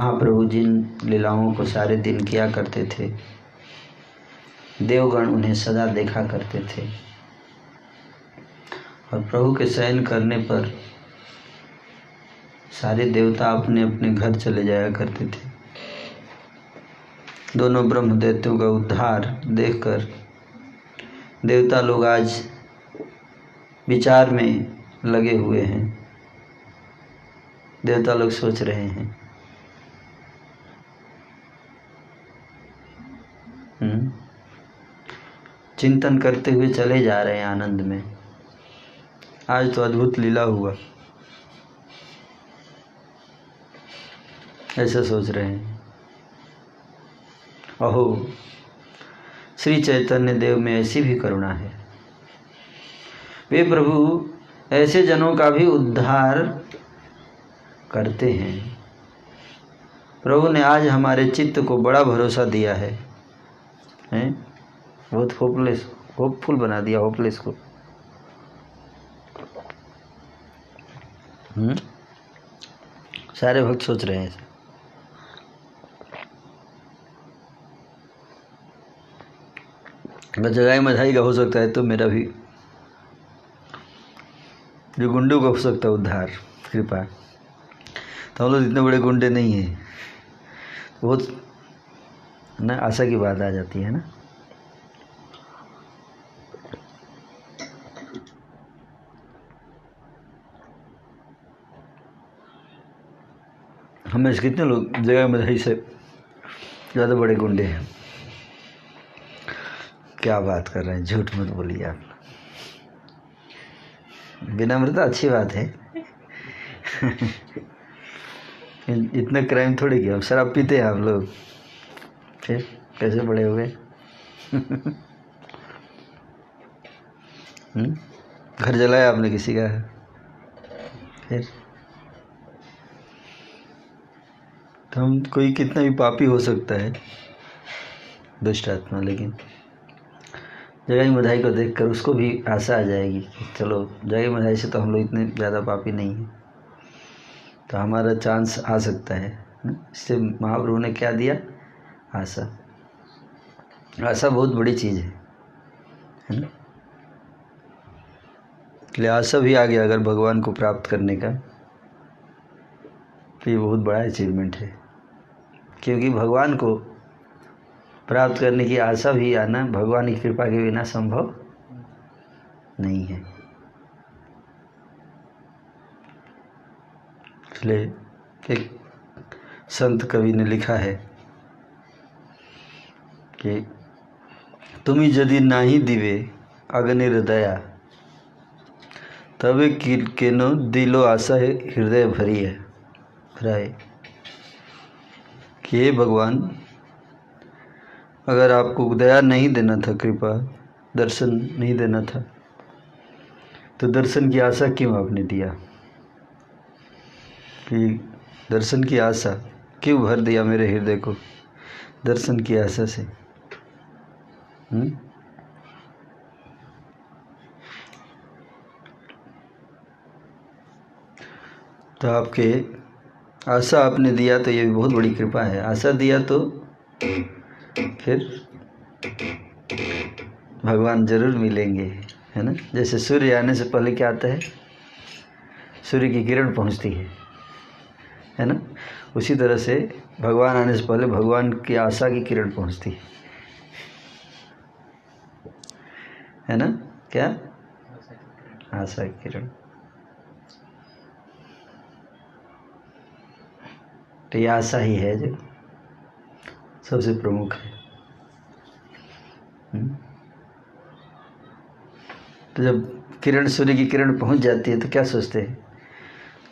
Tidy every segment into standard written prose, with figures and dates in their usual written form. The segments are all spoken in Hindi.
महाप्रभु जिन लीलाओं को सारे दिन किया करते थे, देवगण उन्हें सदा देखा करते थे और प्रभु के शयन करने पर सारे देवता अपने अपने घर चले जाया करते थे। दोनों ब्रह्म दैत्यों का उद्धार देखकर देवता लोग आज विचार में लगे हुए हैं। देवता लोग सोच रहे हैं चिंतन करते हुए चले जा रहे हैं आनंद में। आज तो अद्भुत लीला हुआ, ऐसा सोच रहे हैं। अहो, श्री चैतन्य देव में ऐसी भी करुणा है। वे प्रभु ऐसे जनों का भी उद्धार करते हैं। प्रभु ने आज हमारे चित्त को बड़ा भरोसा दिया है, हैं? बहुत होपफुल बना दिया होपलेस को। सारे भक्त सोच रहे हैं ऐसे। अगर जगाई मधाई का हो सकता है तो मेरा भी, जो गुंडों का हो सकता है उद्धार कृपा, तो हम लोग इतने बड़े गुंडे नहीं हैं। बहुत ना आशा की बात आ जाती है ना। हमें कितने लोग जगह मधाई से ज़्यादा बड़े गुंडे हैं। क्या बात कर रहे हैं, झूठ मत बोलिए आप। विनम्रता अच्छी बात है। इतना क्राइम थोड़ी किया, शराब पीते हैं हम लोग, फिर कैसे बड़े हुए? घर जलाया आपने किसी का, फिर तो हम कोई कितना भी पापी हो सकता है, दुष्ट आत्मा, लेकिन जगाई मधाई को देखकर उसको भी आशा आ जाएगी कि चलो जगाई मधाई से तो हम लोग इतने ज़्यादा पापी नहीं हैं, तो हमारा चांस आ सकता है। इससे महाप्रभु ने क्या दिया? आशा। आशा बहुत बड़ी चीज़ है ना। इसलिए आशा भी आ गया अगर भगवान को प्राप्त करने का, तो ये बहुत बड़ा अचीवमेंट है। क्योंकि भगवान को प्राप्त करने की आशा भी आना भगवान की कृपा के बिना संभव नहीं है। इसलिए एक संत कवि ने लिखा है कि तुम यदि नाही दिवे अग्नि दया, तबे केनो दिलो आशा है हृदय भरी है भराए। कि हे भगवान, अगर आपको दया नहीं देना था, कृपा दर्शन नहीं देना था, तो दर्शन की आशा क्यों आपने दिया? कि दर्शन की आशा क्यों भर दिया मेरे हृदय को दर्शन की आशा से? तो आपके आशा आपने दिया तो ये भी बहुत बड़ी कृपा है। आशा दिया तो फिर भगवान जरूर मिलेंगे, है ना। जैसे सूर्य आने से पहले क्या आता है? सूर्य की किरण पहुंचती है ना। उसी तरह से भगवान आने से पहले भगवान की आशा की किरण पहुंचती है ना। क्या? आशा की किरण। तो ये आशा ही है जो सबसे प्रमुख है। तो जब किरण, सूर्य की किरण पहुंच जाती है तो क्या सोचते हैं?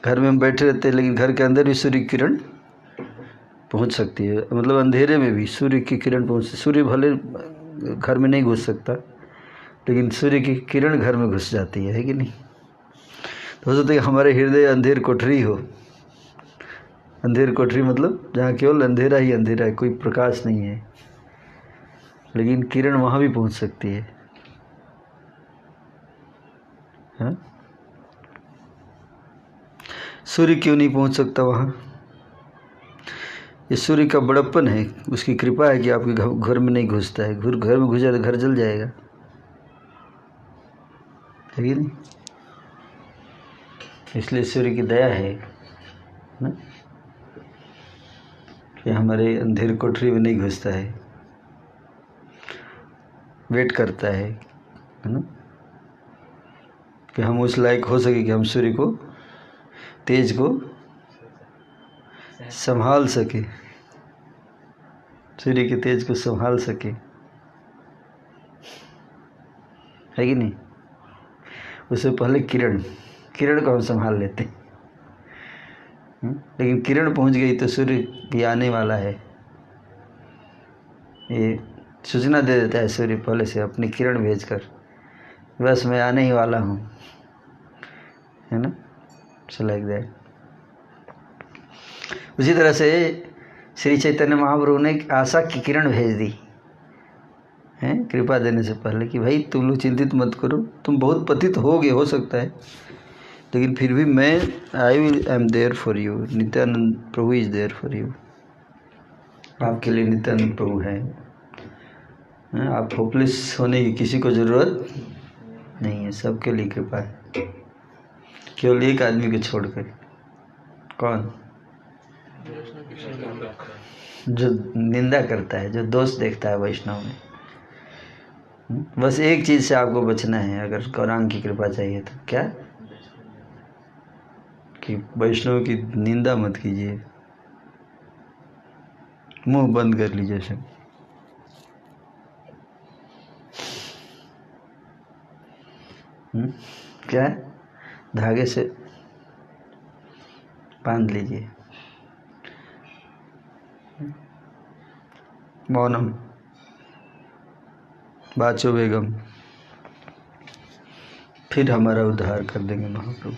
घर में हम बैठे रहते हैं, लेकिन घर के अंदर भी सूर्य की किरण पहुंच सकती है। मतलब अंधेरे में भी सूर्य की किरण पहुंच, सूर्य भले घर में नहीं घुस सकता, लेकिन सूर्य की किरण घर में घुस जाती है कि नहीं। तो हो सकता है कि हमारे हृदय अंधेर कोठरी हो। अंधेर कोठरी मतलब जहाँ केवल अंधेरा ही अंधेरा है, कोई प्रकाश नहीं है, लेकिन किरण वहाँ भी पहुँच सकती है। हाँ, सूर्य क्यों नहीं पहुँच सकता वहाँ? ये सूर्य का बड़प्पन है, उसकी कृपा है कि आपके घर में नहीं घुसता है। घर में घुस जाए तो घर जल जाएगा, है कि नहीं? इसलिए सूर्य की दया है ना कि हमारे अंधेर कोठरी में नहीं घुसता है, वेट करता है ना, कि हम उस लायक हो सके कि हम सूर्य को, तेज को संभाल सके, सूर्य के तेज को संभाल सके, है कि नहीं? उससे पहले किरण को हम संभाल लेते हैं, लेकिन किरण पहुंच गई तो सूर्य भी आने वाला है, ये सूचना दे देता है सूर्य पहले से अपनी किरण भेजकर, बस मैं आने ही वाला हूँ, है ना? So like that. उसी तरह से श्री चैतन्य महाप्रभु ने आशा की किरण भेज दी है कृपा देने से पहले कि भाई तुम लोग चिंतित मत करो, तुम बहुत पतित होगे, हो सकता है, लेकिन फिर भी मैं I am there for you. Nityanand Prabhu is there for you. आपके लिए नित्यानंद प्रभु है। आप होपलेस होने की किसी को ज़रूरत नहीं है, सबके लिए कृपा है, केवल एक आदमी को छोड़कर। कौन? जो निंदा करता है, जो दोष देखता है वैष्णव में। बस एक चीज़ से आपको बचना है, अगर गौरांग की कृपा चाहिए तो। क्या? कि वैष्णव की निंदा मत कीजिए, मुंह बंद कर लीजिए सब। क्या है? धागे से बांध लीजिए, मौनम बाचो बेगम, फिर हमारा उद्धार कर देंगे महाप्रभु।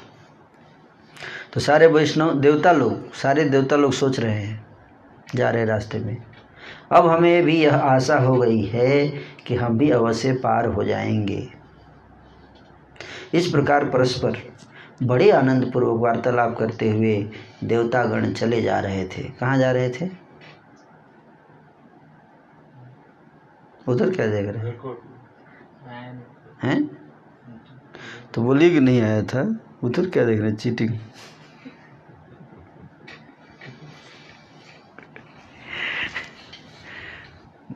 तो सारे वैष्णव देवता लोग, सारे देवता लोग सोच रहे हैं जा रहे रास्ते में, अब हमें भी यह आशा हो गई है कि हम भी अवश्य पार हो जाएंगे। इस प्रकार परस्पर बड़े आनंद पूर्वक वार्तालाप करते हुए देवतागण चले जा रहे थे। कहाँ जा रहे थे? उधर क्या देख रहे हैं? तो बोलिए कि नहीं आया था, उधर क्या देख रहे हैं? चीटिंग।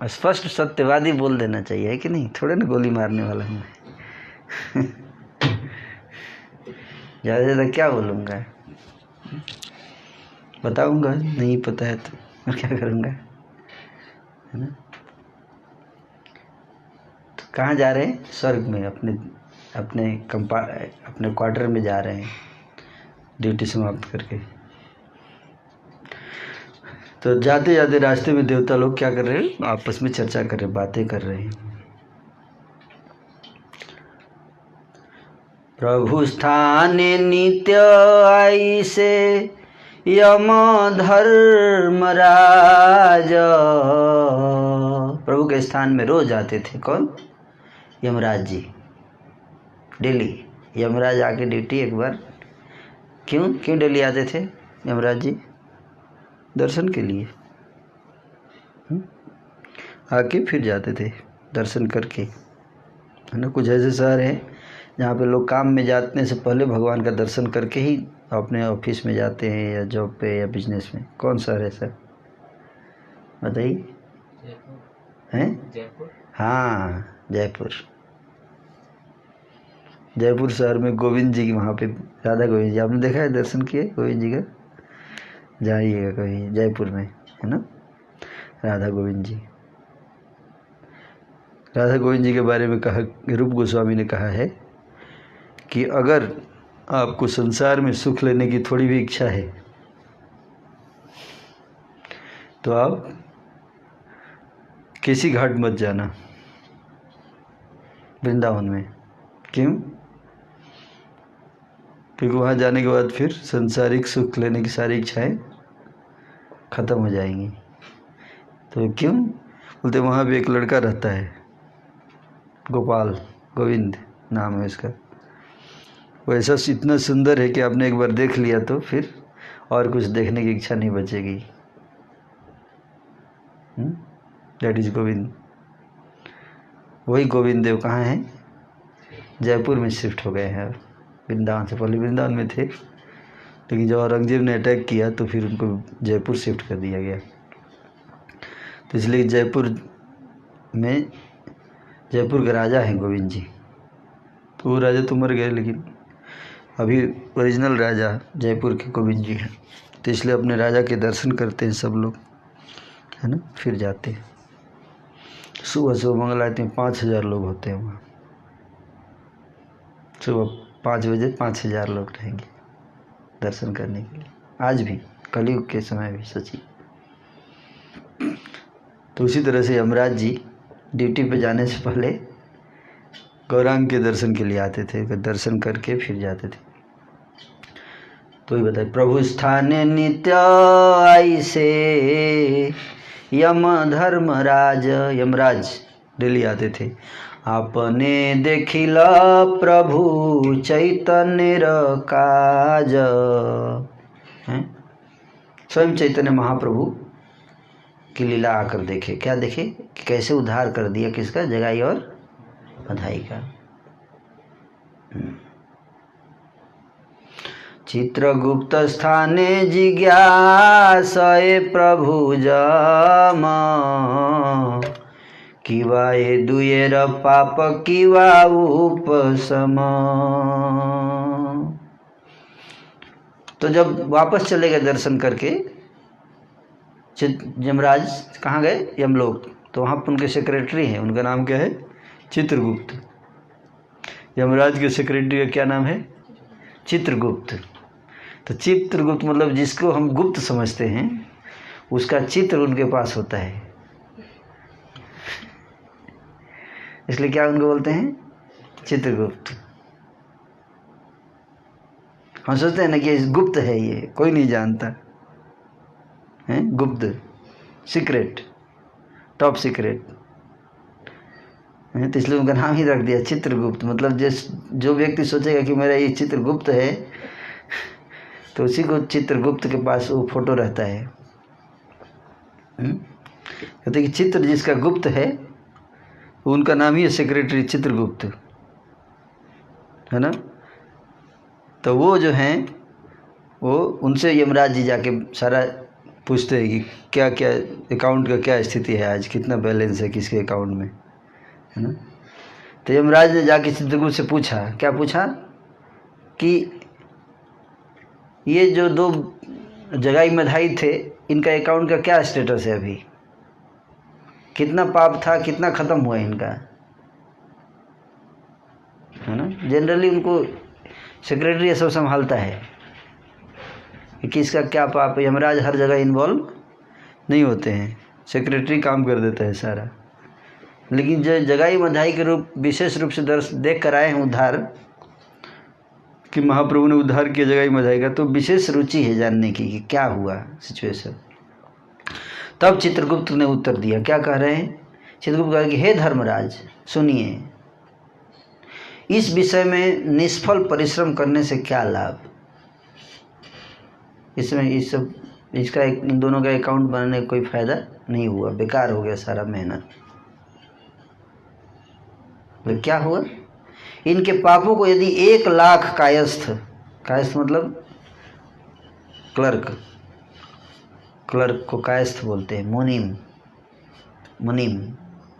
स्पष्ट सत्यवादी बोल देना चाहिए, है कि नहीं? थोड़े ना गोली मारने वाला हूँ मैं। ज़्यादा से ज़्यादा क्या बोलूँगा? बताऊँगा, नहीं पता है तो मैं क्या करूँगा, है ना? तो कहाँ जा रहे हैं? स्वर्ग में, अपने क्वार्टर में जा रहे हैं ड्यूटी समाप्त करके। तो जाते जाते रास्ते में देवता लोग क्या कर रहे हैं? आपस में चर्चा कर रहे, बातें कर रहे हैं। प्रभु स्थाने नित्य आई से यम धर्मराज। प्रभु के स्थान में रोज आते थे। कौन? यमराज जी। डेली यमराज आके ड्यूटी एक बार। क्यों डेली आते थे यमराज जी? दर्शन के लिए। आके फिर जाते थे दर्शन करके, है ना? कुछ ऐसे शहर हैं जहाँ पे लोग काम में जाने से पहले भगवान का दर्शन करके ही अपने ऑफिस में जाते हैं, या जॉब पे, या बिजनेस में। कौन शहर है सर? बताइए। हैं? जयपुर। हाँ, जयपुर शहर में गोविंद जी की, वहाँ पे राधा गोविंद जी, आपने देखा है? दर्शन किए गोविंद जी का? जाइएगा कभी जयपुर में, है ना? राधा गोविंद जी। राधा गोविंद जी के बारे में कहा, रूप गोस्वामी ने कहा है कि अगर आपको संसार में सुख लेने की थोड़ी भी इच्छा है तो आप केसी घाट मत जाना वृंदावन में। क्यों? क्योंकि वहाँ जाने के बाद फिर सांसारिक सुख लेने की सारी इच्छाएं ख़त्म हो जाएंगी। तो क्यों? बोलते वहाँ भी एक लड़का रहता है, गोविंद नाम है उसका। वो ऐसा इतना सुंदर है कि आपने एक बार देख लिया तो फिर और कुछ देखने की इच्छा नहीं बचेगी। That is Govind. वही गोविंद देव कहाँ हैं? जयपुर में शिफ्ट हो गए हैं। वृंदावन से पहले वृंदावन में थे, लेकिन जब औरंगजेब ने अटैक किया तो फिर उनको जयपुर शिफ्ट कर दिया गया। तो इसलिए जयपुर में, जयपुर के राजा हैं गोविंद जी। तो वो राजा तो मर गए, लेकिन अभी ओरिजिनल राजा जयपुर के गोविंद जी हैं। तो इसलिए अपने राजा के दर्शन करते हैं सब लोग, है ना, फिर जाते हैं। सुबह सुबह मंगल आरती में 5000 लोग होते हैं वहाँ। सुबह 5 बजे 5000 लोग रहेंगे दर्शन करने के लिए, आज भी, कलयुग के समय भी सची। तो उसी तरह से यमराज जी ड्यूटी पे जाने से पहले गौरांग के दर्शन के लिए आते थे, दर्शन करके फिर जाते थे। तो ही बताए, प्रभु स्थाने नित्य आई से यम धर्मराज, यमराज दिल्ली आते थे। आपने देखिला प्रभु चैतन्य काज, हैं, स्वयं चैतन्य महाप्रभु की लीला आकर देखे। क्या देखे? कि कैसे उद्धार कर दिया, किसका? जगाई और बधाई का। चित्रगुप्त स्थाने जिज्ञासए प्रभु जम, किवा ये दुएर पाप किवा उपसम। तो जब वापस चले गए दर्शन करके, यमराज कहाँ गए? यमलोक। तो वहाँ पर उनके सेक्रेटरी हैं, उनका नाम क्या है? चित्रगुप्त। यमराज के सेक्रेटरी का क्या नाम है? चित्रगुप्त। तो चित्रगुप्त मतलब जिसको हम गुप्त समझते हैं, उसका चित्र उनके पास होता है, इसलिए क्या उनको बोलते हैं? चित्रगुप्त। हम सोचते हैं ना कि गुप्त है, ये कोई नहीं जानता है, गुप्त, सीक्रेट, टॉप सीक्रेट है। तो इसलिए उनका नाम ही रख दिया चित्रगुप्त। मतलब जो व्यक्ति सोचेगा कि मेरा ये चित्र गुप्त है, तो उसी को चित्रगुप्त के पास वो फोटो रहता है। कहते कि चित्र जिसका गुप्त है, उनका नाम ही है सेक्रेटरी चित्रगुप्त, है ना। तो वो जो हैं, वो उनसे यमराज जी जाके सारा पूछते हैं कि क्या क्या अकाउंट का क्या स्थिति है, आज कितना बैलेंस है किसके अकाउंट में, है ना। तो यमराज ने जाके चित्रगुप्त से पूछा, क्या पूछा? कि ये जो 2 जगाई मधाई थे, इनका अकाउंट का क्या स्टेटस है अभी, कितना पाप था, कितना ख़त्म हुआ इनका, है ना। जनरली उनको सेक्रेटरी ये सब संभालता है कि किसका क्या पाप है। यमराज हर जगह इन्वॉल्व नहीं होते हैं, सेक्रेटरी काम कर देता है सारा। लेकिन जो जगाई मधाई के रूप विशेष रूप से देख कर आए हैं उद्धार, कि महाप्रभु ने उद्धार किया जगाई मधाई का, तो विशेष रुचि है जानने की कि क्या हुआ सिचुएशन। तब चित्रगुप्त ने उत्तर दिया, क्या कह रहे हैं? चित्रगुप्त कह रहे कि हे धर्मराज सुनिए, इस विषय में निष्फल परिश्रम करने से क्या लाभ। इसमें इसका इन दोनों का अकाउंट बनाने का कोई फायदा नहीं हुआ, बेकार हो गया सारा मेहनत। तो क्या हुआ? इनके पापों को यदि 1 लाख कायस्थ मतलब क्लर्क को कायस्थ बोलते हैं, मुनीम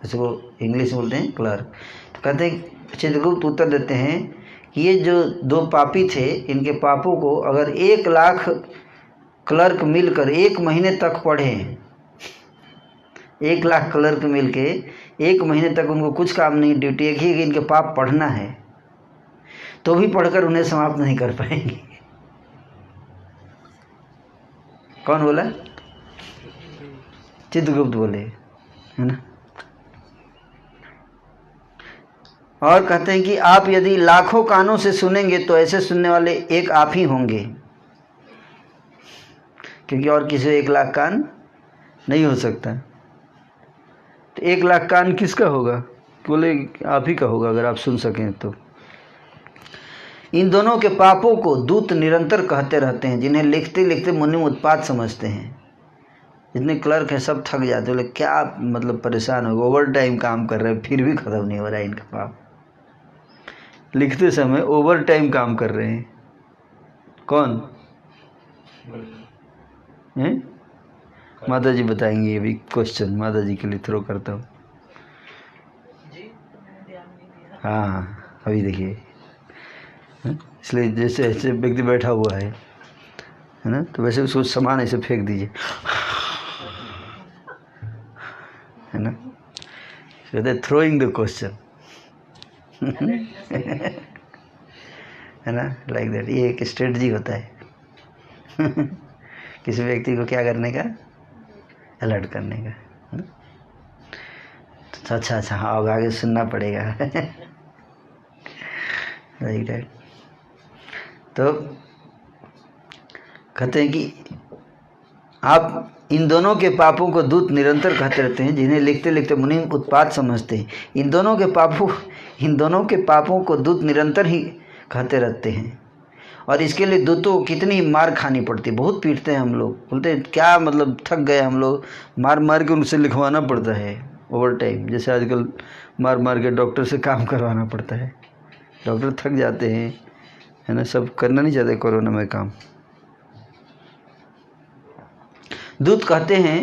जैसे वो इंग्लिश में बोलते हैं क्लर्क। तो कहते हैं, चित्रगुप्त उत्तर देते हैं कि ये जो 2 पापी थे, इनके पापों को अगर 1 लाख क्लर्क मिलकर 1 महीने तक पढ़ें, 1 लाख क्लर्क मिलके 1 महीने तक उनको कुछ काम नहीं, ड्यूटी एक ही कि इनके पाप पढ़ना है, तो भी पढ़कर उन्हें समाप्त नहीं कर पाएंगे। कौन बोला? चित्रगुप्त बोले, है ना। और कहते हैं कि आप यदि लाखों कानों से सुनेंगे तो ऐसे सुनने वाले एक आप ही होंगे, क्योंकि और किसी 1 लाख कान नहीं हो सकता। तो 1 लाख कान किसका होगा? बोले आप ही का होगा, अगर आप सुन सकें तो। इन दोनों के पापों को दूत निरंतर कहते रहते हैं, जिन्हें लिखते लिखते मुनि उत्पात समझते हैं। जितने क्लर्क हैं सब थक जाते, बोले क्या मतलब परेशान हो, ओवर टाइम काम कर रहे हैं फिर भी ख़त्म नहीं हो रहा है इनका पाप। लिखते समय ओवर टाइम काम कर रहे हैं। कौन हैं? माता जी बताएंगे, ये भी क्वेश्चन माता जी के लिए थ्रो करता हूँ। हाँ अभी देखिए, इसलिए जैसे ऐसे व्यक्ति बैठा हुआ है ना, तो वैसे उसको सामान ऐसे फेंक दीजिए, है ना, कहते हैं थ्रोइंग द क्वेश्चन, है ना, लाइक दैट। ये एक स्ट्रेटजी होता है किसी व्यक्ति को क्या करने का, अलर्ट करने का, है ना? तो अच्छा हाँ अब आगे सुनना पड़ेगा लाइक दैट। तो कहते हैं कि आप इन दोनों के पापों को दूत निरंतर कहते रहते हैं, जिन्हें लिखते लिखते मुनि उत्पात समझते हैं। इन दोनों के पापों को दूत निरंतर ही कहते रहते हैं, और इसके लिए दूतों को कितनी मार खानी पड़ती है। बहुत पीटते हैं हम लोग, बोलते हैं क्या मतलब थक गए हम लोग, मार मार के उनसे लिखवाना पड़ता है ओवर टाइम। जैसे आजकल मार मार के डॉक्टर से काम करवाना पड़ता है, डॉक्टर थक जाते हैं, है ना, सब करना नहीं चाहते कोरोना में काम। दूत कहते हैं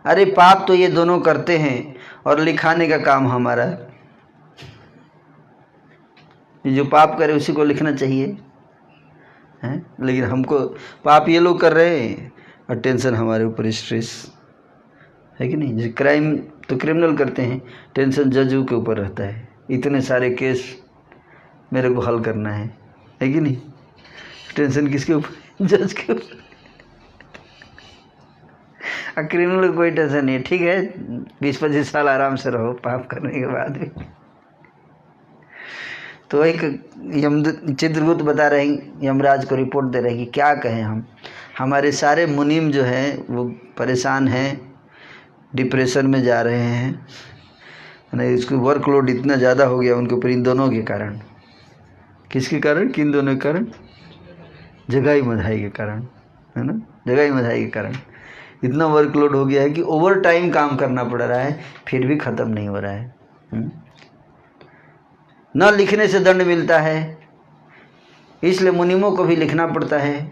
अरे पाप तो ये दोनों करते हैं और लिखाने का काम हमारा, जो पाप करे उसी को लिखना चाहिए, हैं, लेकिन हमको पाप ये लोग कर रहे हैं और टेंशन हमारे ऊपर, स्ट्रेस है कि नहीं। जैसे क्राइम तो क्रिमिनल करते हैं, टेंशन जजों के ऊपर रहता है, इतने सारे केस मेरे को हल करना है कि नहीं। टेंशन किसके ऊपर, जज के ऊपर। क्रिमिनल को कोई टेंशन नहीं है, ठीक है 20-25 साल आराम से रहो पाप करने के बाद भी। तो एक चित्रगुप्त बता रहे हैं, यमराज को रिपोर्ट दे रहे हैं कि क्या कहें हम, हमारे मुनीम जो हैं वो परेशान हैं, डिप्रेशन में जा रहे हैं, ना इसको वर्कलोड इतना ज़्यादा हो गया उनके ऊपर इन दोनों के कारण। किसके कारण, किन दोनों के कारण, जगाई मधाई के कारण, है ना, जगाई मधाई के कारण इतना वर्कलोड हो गया है कि ओवर टाइम काम करना पड़ रहा है, फिर भी ख़त्म नहीं हो रहा है। न लिखने से दंड मिलता है, इसलिए मुनिमों को भी लिखना पड़ता है,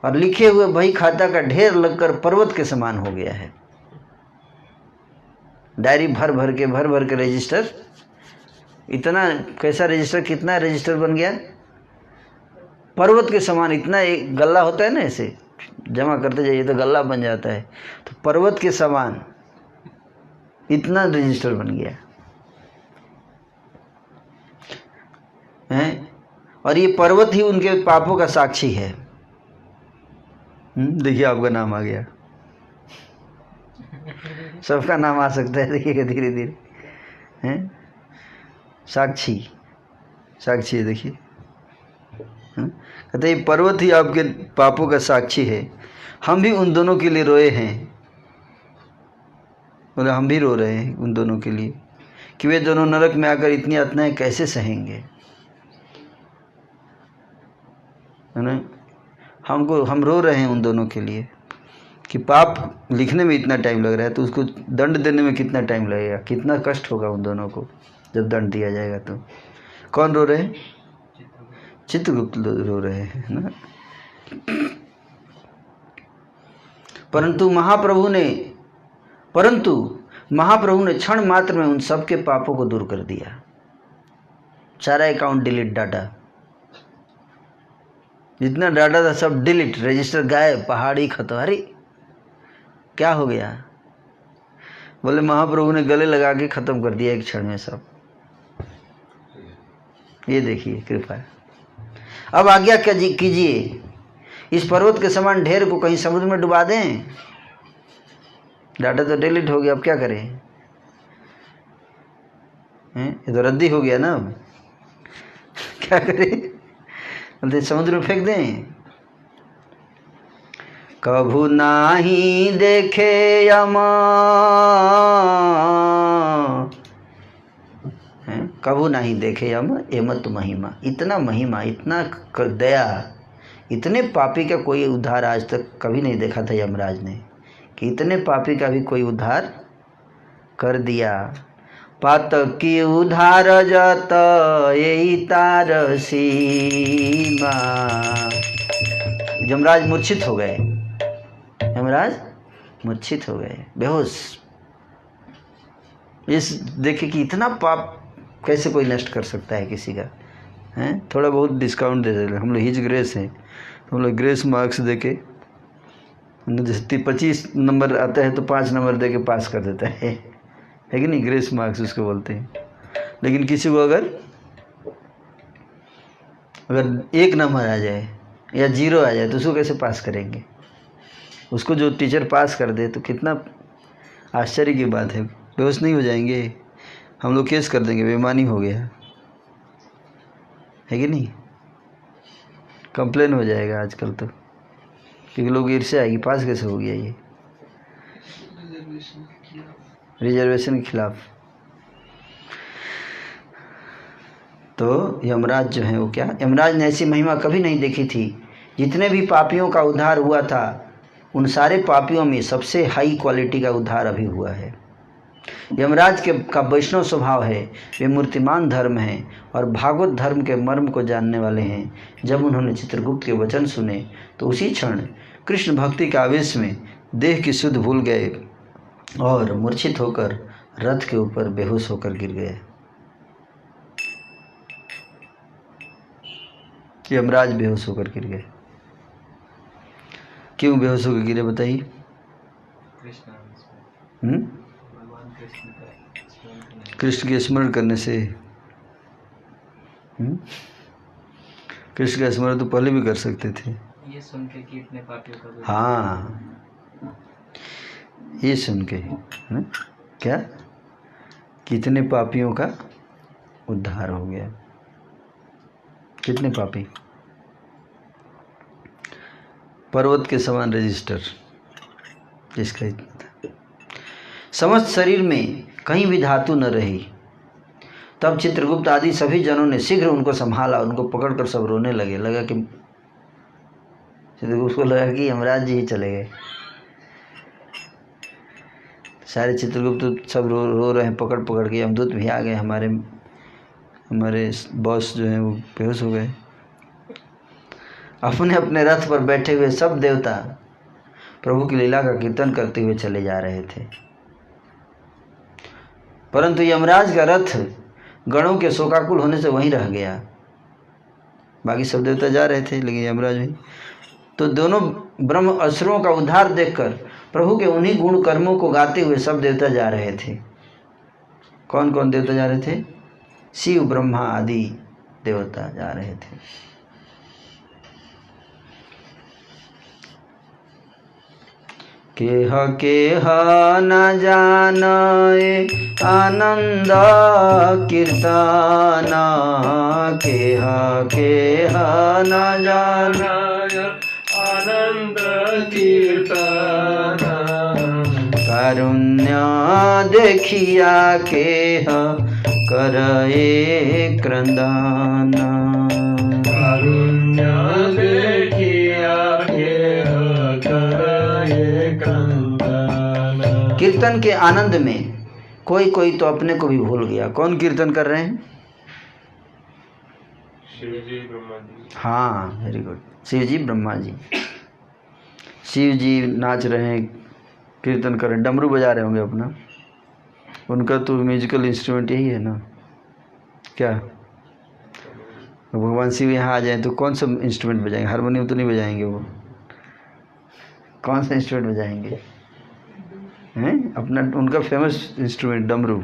और लिखे हुए बही खाता का ढेर लगकर पर्वत के समान हो गया है। डायरी भर भर के रजिस्टर, इतना कैसा रजिस्टर, कितना रजिस्टर बन गया, पर्वत के समान। इतना एक गल्ला होता है ना, ऐसे जमा करते जाइए तो गल्ला बन जाता है, तो पर्वत के समान इतना रजिस्टर बन गया है। और ये पर्वत ही उनके पापों का साक्षी है। देखिए आपका नाम आ गया, सबका नाम आ सकता है, देखिएगा धीरे धीरे, हैं, साक्षी है, देखिए। कहते ये पर्वत ही आपके पापों का साक्षी है। हम भी उन दोनों के लिए रोए हैं, मतलब हम भी रो रहे हैं उन दोनों के लिए कि वे दोनों नरक में आकर इतनी यातनाएं कैसे सहेंगे, है ना। हम रो रहे हैं उन दोनों के लिए कि पाप लिखने में इतना टाइम लग रहा है, तो उसको दंड देने में कितना टाइम लगेगा, कितना कष्ट होगा उन दोनों को जब दंड दिया जाएगा। तो कौन रो रहे हैं, चित्रगुप्त रो रहे हैं ना। परंतु महाप्रभु ने क्षण मात्र में उन सबके पापों को दूर कर दिया। सारा अकाउंट डिलीट, डाटा जितना डाटा था सब डिलीट, रजिस्टर गायब, पहाड़ी खत्म। अरे क्या हो गया, बोले महाप्रभु ने गले लगा के खत्म कर दिया एक क्षण में सब। ये देखिए कृपा। अब आज्ञा कीजिए, इस पर्वत के समान ढेर को कहीं समुद्र में डुबा दें। डाटा तो डिलीट हो गया, अब क्या करें, ये तो रद्दी हो गया ना, अब क्या करें, बोलते समुद्र में फेंक दें। कभू नाही देखे यम, कभू नहीं देखे यम एमत महिमा। इतना महिमा, इतना दया, इतने पापी का कोई उद्धार आज तक कभी नहीं देखा था यमराज ने, कि इतने पापी का भी कोई उद्धार कर दिया। पातकी उद्धार जत यही तार सीमा। यमराज मूर्छित हो गए, यमराज मूर्छित हो गए, बेहोश। इस देखे कि इतना पाप कैसे कोई नष्ट कर सकता है किसी का, हैं? थोड़ा बहुत डिस्काउंट दे देते हम लोग, हिज ग्रेस हैं, हम लोग ग्रेस मार्क्स दे के, जैसे 25 नंबर आता है तो 5 नंबर दे के पास कर देता है कि नहीं, ग्रेस मार्क्स उसको बोलते हैं। लेकिन किसी को अगर 1 नंबर आ जाए या 0 आ जाए तो उसको कैसे पास करेंगे? उसको जो टीचर पास कर दे तो कितना आश्चर्य की बात है, बेहोश नहीं हो जाएंगे? हम लोग केस कर देंगे, बेईमानी हो गया है कि नहीं, कंप्लेन हो जाएगा आजकल तो, क्योंकि लोग ईर्ष्या आएगी, पास कैसे हो गया ये, रिजर्वेशन के खिलाफ। तो यमराज जो है वो क्या, यमराज ने ऐसी महिमा कभी नहीं देखी थी। जितने भी पापियों का उद्धार हुआ था उन सारे पापियों में सबसे हाई क्वालिटी का उद्धार अभी हुआ है। यमराज का वैष्णव स्वभाव है, वे मूर्तिमान धर्म हैं और भागवत धर्म के मर्म को जानने वाले हैं। जब उन्होंने चित्रगुप्त के वचन सुने तो उसी क्षण कृष्ण भक्ति के आवेश में देह की सुध भूल गए और मूर्छित होकर रथ के ऊपर बेहोश होकर गिर गए। यमराज बेहोश होकर गिर गए। क्यों बेहोश होकर गिरे बताइए? कृष्ण के स्मरण करने से। कृष्ण का स्मरण तो पहले भी कर सकते थे, ये सुन के कि इतने पापियों का, हाँ ये सुन के क्या, कितने पापियों का उद्धार हो गया। कितने पापी, पर्वत के समान रजिस्टर जिसका इतना था, समस्त शरीर में कहीं भी धातु न रही। तब चित्रगुप्त आदि सभी जनों ने शीघ्र उनको संभाला, उनको पकड़कर सब रोने लगे। लगा कि चित्रगुप्त को लगा कि यमराज जी ही चले गए। सारे चित्रगुप्त सब रो रहे हैं, पकड़ पकड़ के। यमदूत भी आ गए, हमारे बॉस जो हैं वो बेहोश हो गए। अपने अपने रथ पर बैठे हुए सब देवता प्रभु की लीला का कीर्तन करते हुए चले जा रहे थे, परंतु यमराज का रथ गणों के शोकाकुल होने से वहीं रह गया। बाकी सब देवता जा रहे थे लेकिन यमराज वहीं। तो दोनों ब्रह्म असुरों का उद्धार देखकर प्रभु के उन्हीं गुण कर्मों को गाते हुए सब देवता जा रहे थे। कौन कौन देवता जा रहे थे? शिव ब्रह्मा आदि देवता जा रहे थे। केह न जानाए आनंद कीर्तन, केह न जानाए आनंद कीर्तन, कारुण्य देखिया केह करे क्रंदन, कारुण्य देखिया केह करे क्रंदन। कीर्तन के आनंद में कोई कोई तो अपने को भी भूल गया। कौन कीर्तन कर रहे हैं? शिव जी ब्रह्मा जी। हाँ, वेरी गुड, शिव जी ब्रह्मा जी। शिव जी नाच रहे हैं, कीर्तन कर रहे हैं, डमरू बजा रहे होंगे अपना। उनका तो म्यूजिकल इंस्ट्रूमेंट यही है ना क्या? भगवान शिव यहाँ आ जाए तो कौन सा इंस्ट्रूमेंट बजाएंगे? हारमोनियम तो नहीं बजाएंगे वो, कौन सा इंस्ट्रूमेंट बजाएंगे? हैं अपना उनका फेमस इंस्ट्रूमेंट डमरू।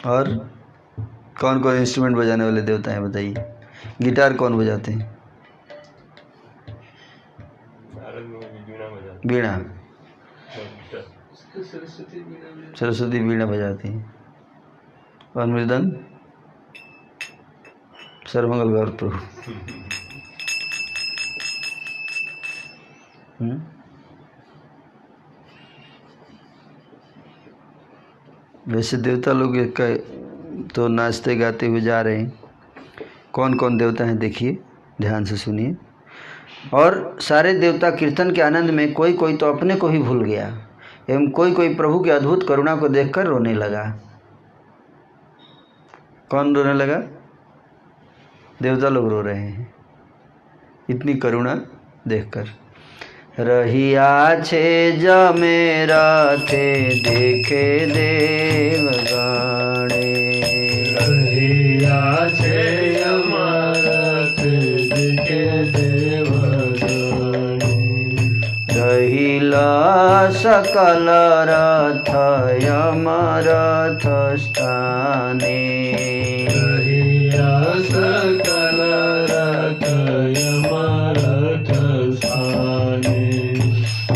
और कौन कौन इंस्ट्रूमेंट बजाने वाले देवता हैं बताइए? गिटार कौन बजाते हैं? वीणा, सरस्वती वीणा बजाती हैं। और मृदंग सर्वमंगल गौर प्रभु। वैसे देवता लोग का तो नाचते गाते हुए जा रहे हैं। कौन कौन देवता हैं देखिए, ध्यान से सुनिए। और सारे देवता कीर्तन के आनंद में कोई कोई तो अपने को ही भूल गया एवं कोई कोई प्रभु की अद्भुत करुणा को देखकर रोने लगा। कौन रोने लगा? देवता लोग रो रहे हैं इतनी करुणा देखकर। रहिया छे जमे रथे देखे देवगणे, रहिया छे यमरथ देखे देवगणे, रहिला सकल रथ यमरथ स्थाने, रहिया सकल रथ यमरथ स्थाने,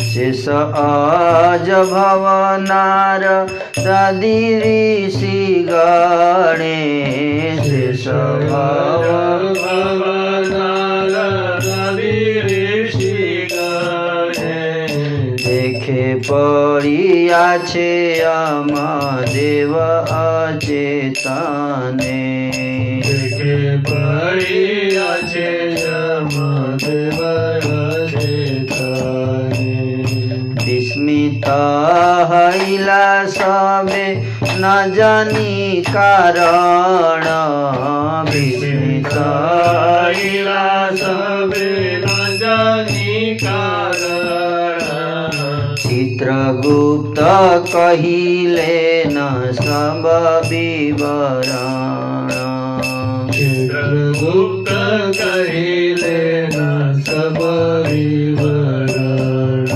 शेष आज भवनार दादी ऋषि गणे, शेष भवनार दादी ऋषि गणे, देखे पड़िया छे देव अचेतने, देखे पड़िया छे देव अचेतने, विस्मिता हईला सबे न जानी कारण, विस्मिता हईला सबे न जानी कारण, चित्रगुप्त कहिले न सब विवरण, चित्रगुप्त कहिले न सब विवरण,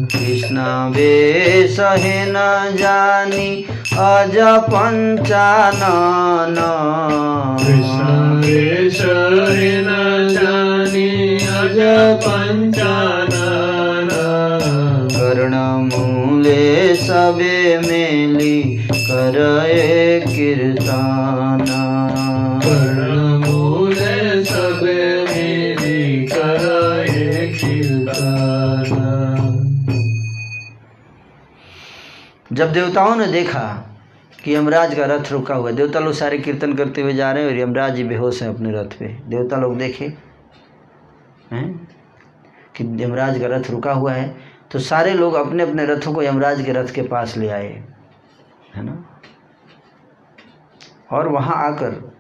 कृष्ण वेश है न जानी अज पंचानन, कृष्ण वेश है न जानी अज पंचानन, कर्णमूले सबे मेली करए कीर्तन, कर्णमूले सबे मेली करए कीर्तन। जब देवताओं ने देखा कि यमराज का रथ रुका हुआ है, देवता लोग सारे कीर्तन करते हुए जा रहे हैं और यमराज जी बेहोश हैं अपने रथ पे। देवता लोग देखे हैं कि यमराज का रथ रुका हुआ है तो सारे लोग अपने अपने रथों को यमराज के रथ के पास ले आए, है ना। और वहाँ आकर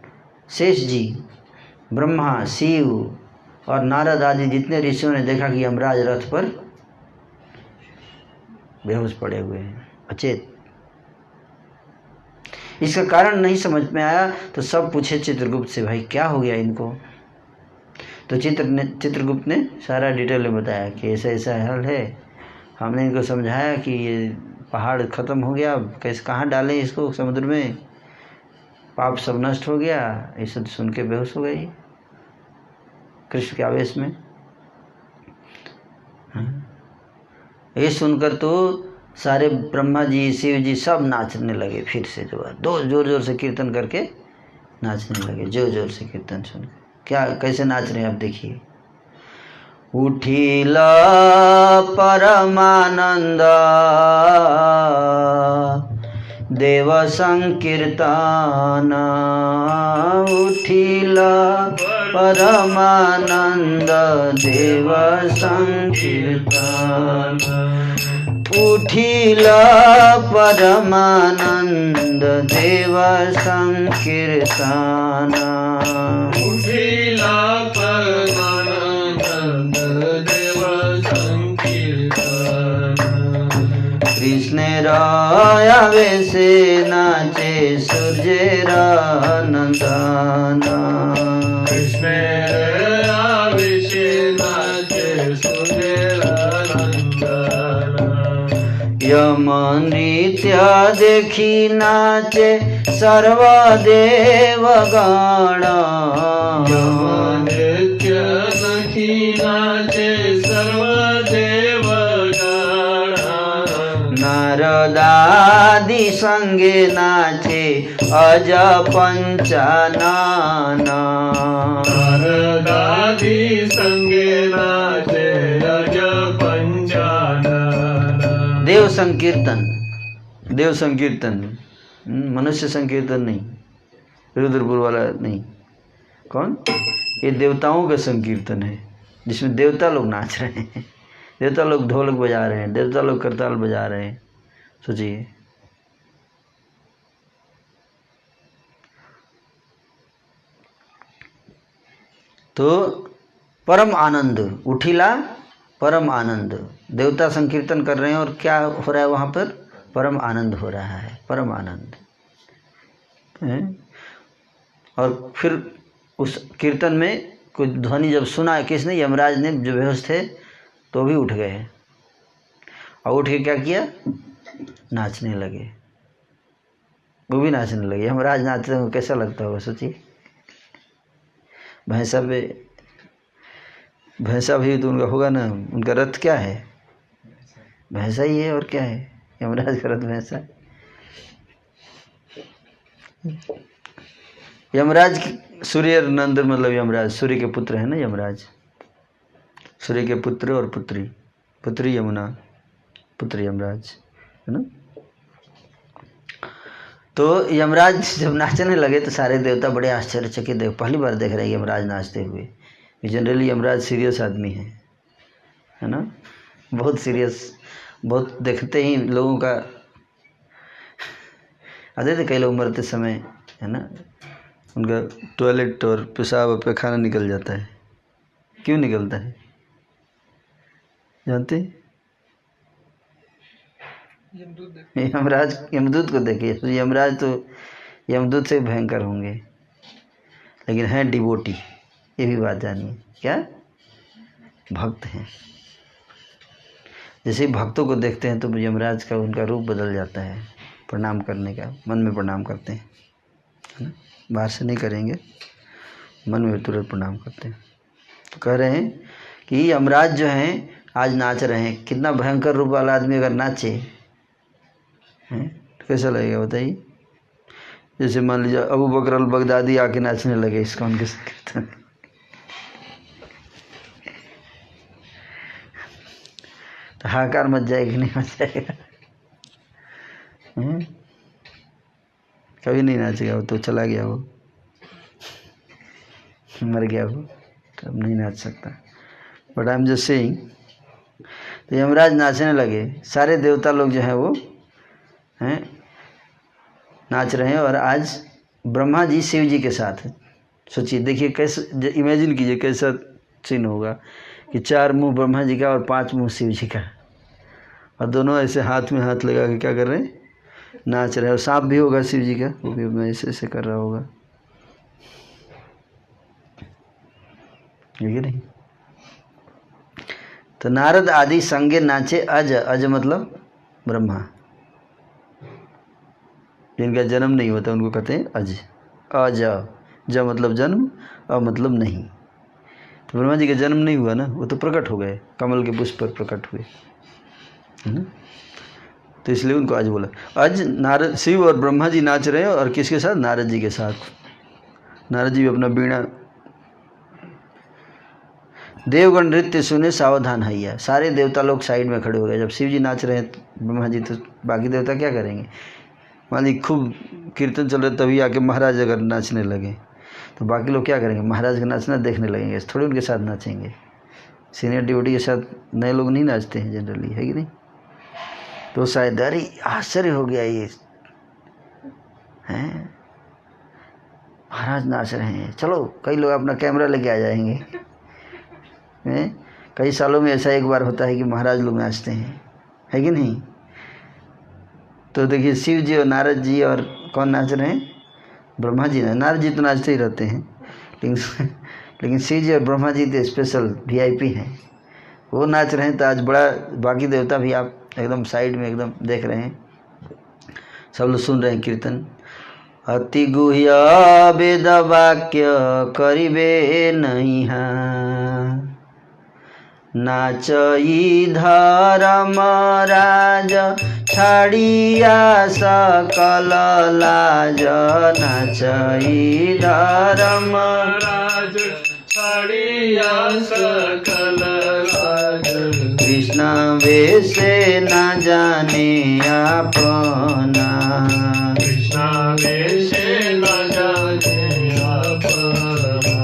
शेष जी, ब्रह्मा, शिव और नारद आदि जितने ऋषियों ने देखा कि यमराज रथ पर बेहोश पड़े हुए हैं, अचेत। इसका कारण नहीं समझ में आया तो सब पूछे चित्रगुप्त से, भाई क्या हो गया इनको। तो चित्रगुप्त ने सारा डिटेल में बताया कि ऐसा ऐसा हाल है। हमने इनको समझाया कि ये पहाड़ ख़त्म हो गया, कैसे कहाँ डालें इसको समुद्र में, पाप सब नष्ट हो गया। ये सब सुन के बेहोश हो गई कृष्ण के आवेश में। ये सुनकर तो सारे ब्रह्मा जी, शिव जी सब नाचने लगे। फिर से दो जोर जोर से कीर्तन करके नाचने लगे, जोर जोर से कीर्तन सुन के। क्या कैसे नाच रहे हैं आप देखिए। उठिला परमानंद देव संकीर्तन, उठिला परमानंद देव संकीर्तन, उठिला परमानंद देव संकीर्तन, उठिला परमानंद देव संकीर्तन, कृष्ण आवेशे नाचे सूर्येर नंदन, कृष्ण आवेशे नाचे सूर्येर नंदन, यम नृत्य देखी नाचे सर्वदेवगण, यम नृत्य देखी नाचे सर्वदेवगण, नारदादि संगे नाचे अज पंचानन, नारदादि संगे नाचे अज पंचानन। देव संकीर्तन, देव संकीर्तन, मनुष्य संकीर्तन नहीं, रुद्रपुर वाला नहीं। कौन? ये देवताओं का संकीर्तन है। जिसमें देवता लोग नाच रहे हैं, देवता लोग ढोलक बजा रहे हैं, देवता लोग करताल बजा रहे हैं। सोचिए, तो परम आनंद, उठिला परम आनंद, देवता संकीर्तन कर रहे हैं और क्या हो रहा है वहाँ पर? परम आनंद हो रहा है, परम आनंद है। और फिर उस कीर्तन में कुछ ध्वनि जब सुना किसने? यमराज ने, जो बेहोश थे तो भी उठ गए और उठ के क्या किया? नाचने लगे, वो भी नाचने लगे। यमराज नाचते हैं, कैसा लगता होगा सोचिए। भैंसा भी तो उनका होगा ना, उनका रथ क्या है? भैंसा ही है, और क्या है? यमराज का रथ भैंसा। यमराज सूर्य नंद, मतलब यमराज सूर्य के पुत्र है ना यमराज, सूर्य के पुत्र और पुत्री, पुत्री यमुना, पुत्र यमराज है ना। तो यमराज जब नाचने लगे तो सारे देवता बड़े आश्चर्यचकित, पहली बार देख रहे हैं यमराज नाचते हुए। जनरली यमराज सीरियस आदमी है ना, बहुत सीरियस, बहुत देखते ही लोगों का आते थे, कई लोग मरते समय है ना, उनका टॉयलेट और पेशाब और पैखाना निकल जाता है। क्यों निकलता है जानते? यमदूत को देखिए, तो यमराज तो यमदूत से भयंकर होंगे, लेकिन हैं डिवोटी, ये भी बात जानिए। क्या? भक्त हैं। जैसे ही भक्तों को देखते हैं तो यमराज का उनका रूप बदल जाता है, प्रणाम करने का, मन में प्रणाम करते हैं है ना, बाहर से नहीं करेंगे, मन में तुरंत प्रणाम करते हैं। तो कह रहे हैं कि यमराज जो हैं आज नाच रहे हैं। कितना भयंकर रूप वाला आदमी अगर नाचे हैं तो कैसा लगेगा बताइए। जैसे मान लीजिए अबू बकर अल बगदादी आके नाचने लगे इस्कॉन के संकीर्तन, तो हाहाकार मच जाएगी, नहीं मच जाएगा? कभी नहीं नाचेगा वो, तो चला गया, वो मर गया, वो तो अब नहीं नाच सकता। But I am just saying, तो यमराज नाचने लगे, सारे देवता लोग जो हैं वो हैं नाच रहे हैं। और आज ब्रह्मा जी शिव जी के साथ, सोचिए, देखिए कैसे, इमेजिन कीजिए कैसा सीन होगा कि 4 मुंह ब्रह्मा जी का और 5 मुंह शिव जी का, और दोनों ऐसे हाथ में हाथ लगा के क्या कर रहे हैं? नाच रहे हैं। और सांप भी होगा शिव जी का, वो भी अपना ऐसे ऐसे कर रहा होगा, ये नहीं। तो नारद आदि संगे नाचे अज, अज मतलब ब्रह्मा, जिनका जन्म नहीं होता उनको कहते हैं अज। अज, ज मतलब जन्म, अ मतलब नहीं। तो ब्रह्मा जी का जन्म नहीं हुआ ना, वो तो प्रकट हो गए, कमल के पुष्प पर प्रकट हुए है ना, तो इसलिए उनको आज बोला। आज नारद, शिव और ब्रह्मा जी नाच रहे हैं, और किसके साथ? नारद जी के साथ। नारद जी भी अपना बीड़ा, देवगण नृत्य सुने सावधान हैया, सारे देवता लोग साइड में खड़े हो गए। जब शिव जी नाच रहे हैं ब्रह्मा जी, तो बाकी देवता क्या करेंगे? मान लीजिए खूब कीर्तन चल रहा, तभी आके महाराज अगर नाचने लगे तो बाकी लोग क्या करेंगे? महाराज का नाचना देखने लगेंगे, थोड़ी उनके साथ नाचेंगे। सीनियर डिवोटी के साथ नए लोग नहीं नाचते हैं जनरली, है कि नहीं? तो शायद अरे आश्चर्य हो गया, ये हैं महाराज नाच रहे हैं, चलो कई लोग अपना कैमरा लेके आ जाएंगे हैं। कई सालों में ऐसा एक बार होता है कि महाराज लोग नाचते हैं, है कि नहीं? तो देखिए शिव जी और नारद जी और कौन नाच रहे हैं? ब्रह्मा जी। नारद जी तो नाचते ही रहते हैं, लेकिन शिव जी और ब्रह्मा जी तो स्पेशल VIP हैं, वो नाच रहे हैं। तो आज बड़ा, बाकी देवता भी आप एकदम साइड में एकदम देख रहे हैं, सब लोग सुन रहे हैं कीर्तन। अति गुह्य वेद वाक्य करिबे नहीं, नाचई धर्म राज छाड़िया सकल लाज, नाचई धर्म राज छाड़िया सकल लाज, कृष्ण वैसे न जाने अपना, कृष्ण वैसे न जाने अपना,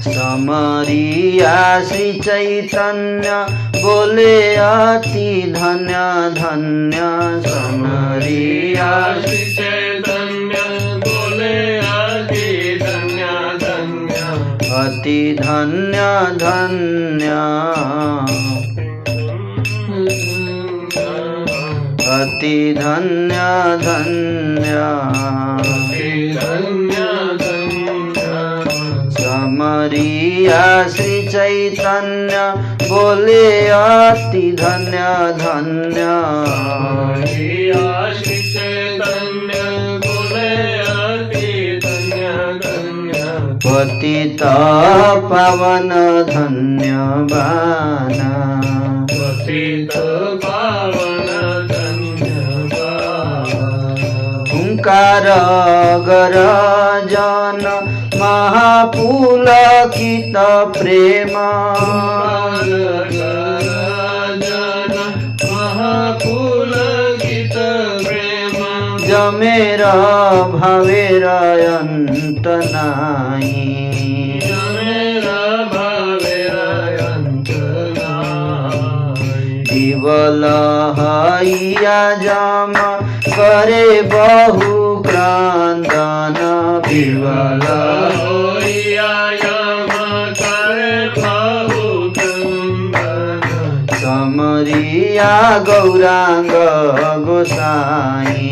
समरी समरिया श्री चैतन्य बोले अति धन्य धन्य समरिया श्री चैतन्य बोले अति धन्य धन्य अति धन्य धन्य अति धन्य धन्य समरिया श्री चैतन्य बोले अति धन्य धन्य श्री चैतन्य बोले अति धन्य धन्य पतित पावन धन्यवान पतित पावन ओंकार गरजन महापुलकित प्रेम महापुलकित प्रेम जमेर भवेर अंत नाही जमेरा भवेर अंत नाही दिवल हैया जम करे बहु क्रंदन विवल समरिया गौरांग गोसाई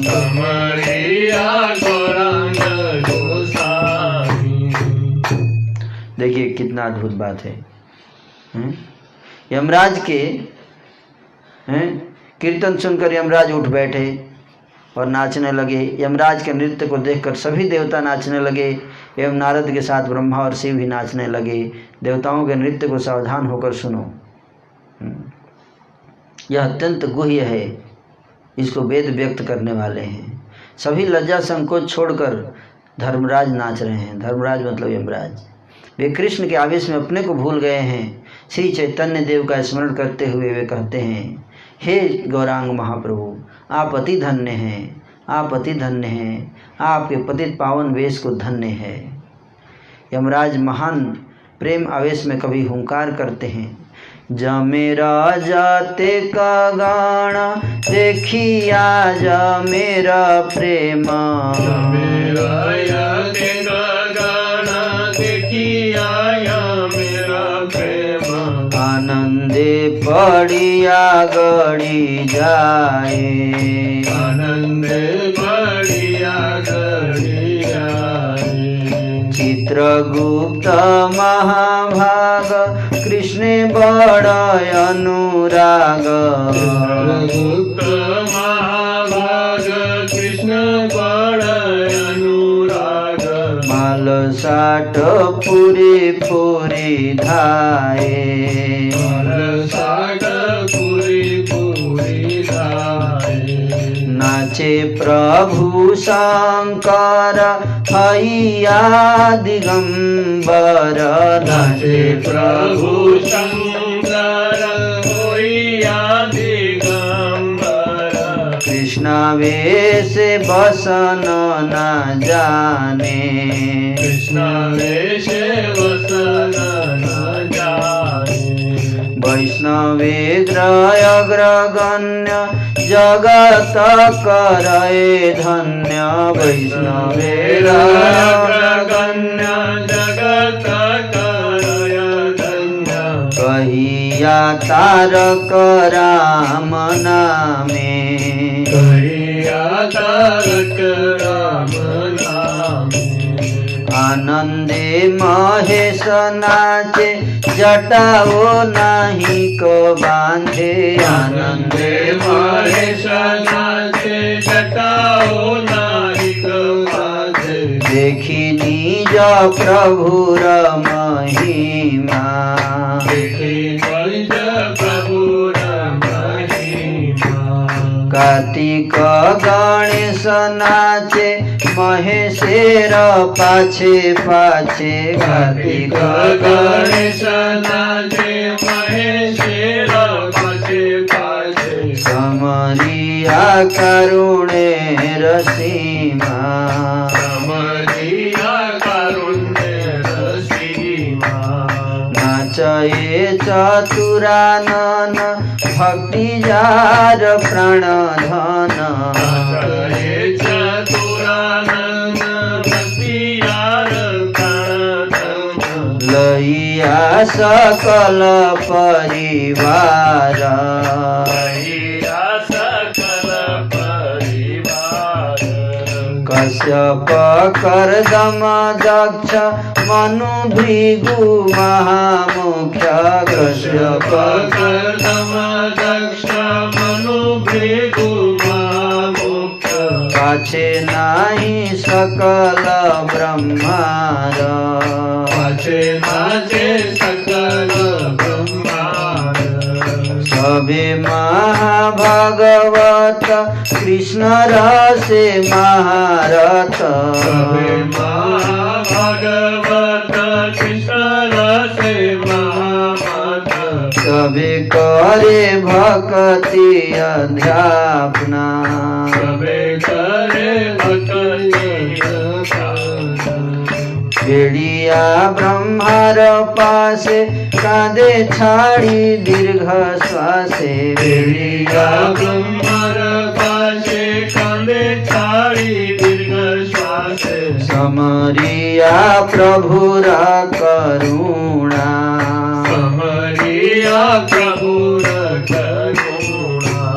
समरिया गौरांग गोसाई। देखिए कितना अद्भुत बात है। यमराज के कीर्तन सुनकर यमराज उठ बैठे और नाचने लगे। यमराज के नृत्य को देखकर सभी देवता नाचने लगे एवं नारद के साथ ब्रह्मा और शिव भी नाचने लगे। देवताओं के नृत्य को सावधान होकर सुनो, यह अत्यंत गुह्य है, इसको वेद व्यक्त करने वाले हैं। सभी लज्जा संकोच छोड़कर धर्मराज नाच रहे हैं। धर्मराज मतलब यमराज। वे कृष्ण के आवेश में अपने को भूल गए हैं। श्री चैतन्य देव का स्मरण करते हुए वे कहते हैं, हे गौरांग महाप्रभु, आप अति धन्य हैं, आप अति धन्य हैं, आपके पतित पावन वेश को धन्य है। यमराज महान प्रेम आवेश में कभी हुंकार करते हैं, जमेरा जाते का गाना देखिया जा मेरा प्रेम, मेरा याते का गाना देखिया या मेरा प्रेम, आनंदे पड़िया गड़ी जाए, आनंदे बढ़िया गड़ी जाए। चित्रगुप्त महाभाग कृष्ण बड़ अनुराग, चित्रगुप्त महाभाग कृष्ण बड़ अनुराग, माल साठ पूरी पूरी धाये, साग पूरी पूरी धाये। नाचे प्रभु शंकर हैया दिगंबर, नाचे प्रभु शंकर होइया दिगंबर, कृष्ण वेश बसन न जाने, कृष्ण वेश वसन न जाने। वैष्णवेग्रय अग्रगण्य जगत करए धन्य, वैष्णवेग्रय अग्रगण्य जगत करय धन्य, कहिया तारक राम नामे, कहिया तारक राम नामे। आनंदे महेश नाचे जटाओ नाही को बांधे, आनंदे महेश नाचे जटाओ नाही को बांधे, देखी निज प्रभुर महिमा, देखी निज प्रभुर महिमा। कार्तिक गणेश नाचे महेशेर पाछे पाछे, कार्तिक गणेश नाचे महेशेर पाछे पाछे, समरिया करुणेर सीमा, समरिया करुणेर सीमा। चतुरानन भक्ति जार प्राण धन करे चतुरानन भक्ति जार प्राण धन लइया सकल परिवार लइया सकल परिवार कश्यप कर्दम दक्ष मनु भृगु महामुख्य कश्यप कर्दम दक्ष मनु भृगु महामुख्य पाछे नाही सकल ब्रह्मार पाछे नाचे सकल ब्रह्मांड सबे महाभागवत कृष्ण रसे महारथ सबे महाभागवत कृष्ण रसे महामत सबे करे भक्ति अध्यापना सबे करे भक्ति भेड़िया ब्रह्मार पासे कांदे छाड़ी दीर्घ श्वासे भेड़िया ब्रह्मर पाशे कांदे छाड़ी दीर्घ श्वासे समरिया प्रभुर करुणा समरिया प्रभुर करुणा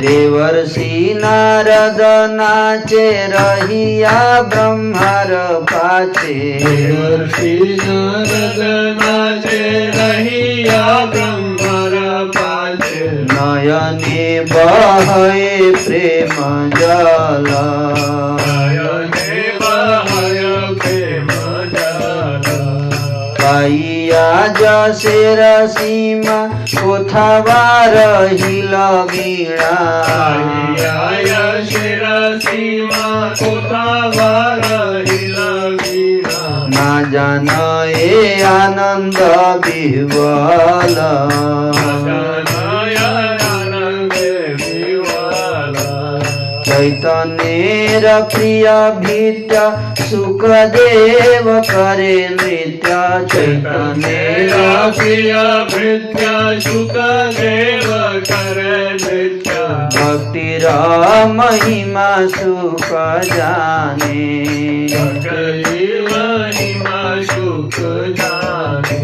देवर्षि नारद नाचे रहिया ब्रह्मार पाछे देवर्षि नारद नाचे रहिया ब्रह्मर पाछे नयने बहे प्रेम जल नयने बहय प्रेम जल पाइया जसेर सीमा कोथावार हिल वीणा आय शिरसीमा कोथावार हिल वीणा ना जान ए आनंद विह्वल जनय आनंद विवाला चैतन्येर प्रिय भीत्य सुखदेव करे नृत्य चैतन्येर प्रिय भृत्य सुखदेव करे नृत्य भक्तिर महिमा सुख जाने भक्ति महिमा सुख जाने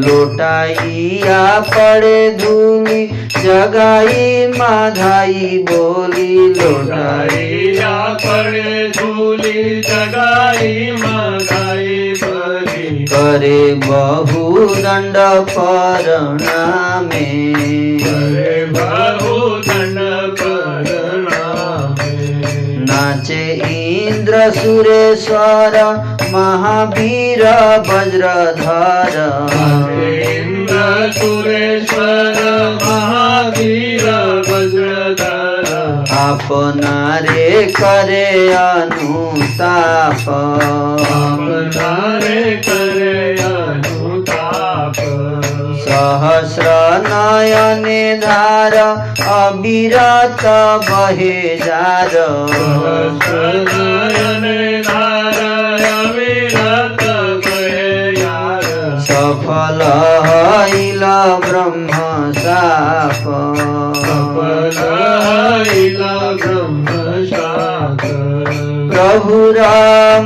लोटाइया पड़े धूलि जगाई माधाई बोली लोटाई लोटाइया पड़े धूली जगाई मागाई बली करे बहु दंड प्रणामे करे बहु दंड प्रणामे नाचे इंद्र सुरेश्वर महावीर वज्रधर इंद्र सुरेश्वर महावीर वज्रधर अपनारे करे अनुताप अपनारे करे अनुताप सहस्र नयने धार अविरत बहे जार सहस्रनयन धाराय विरत भये यार सफल हईल ब्रह्म साप सफल हईल ब्रह्म शाप प्रभुर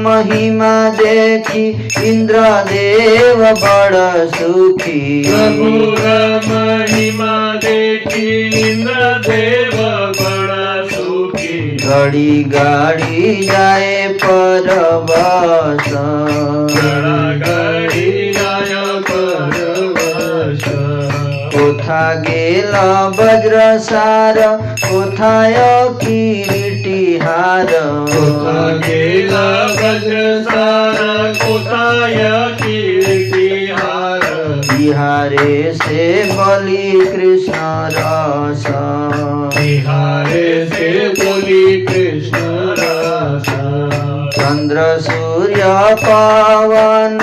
महिमा देखी इंद्रदेव बड़ सुखी प्रभुर महिमा देखी इंद्रदेव बड़ा सुखी घड़ी गाड़ी जाए परवश गड़ा गड़ी आय परवश कोथा गेल वज्रसार कोथाय किरीटिहार कोथा गेला वज्रसार कोथाय कीर्तिहार बिहारे से बलि कृष्ण रस बिहारे से बोली कृष्ण रस चंद्र सूर्य पावन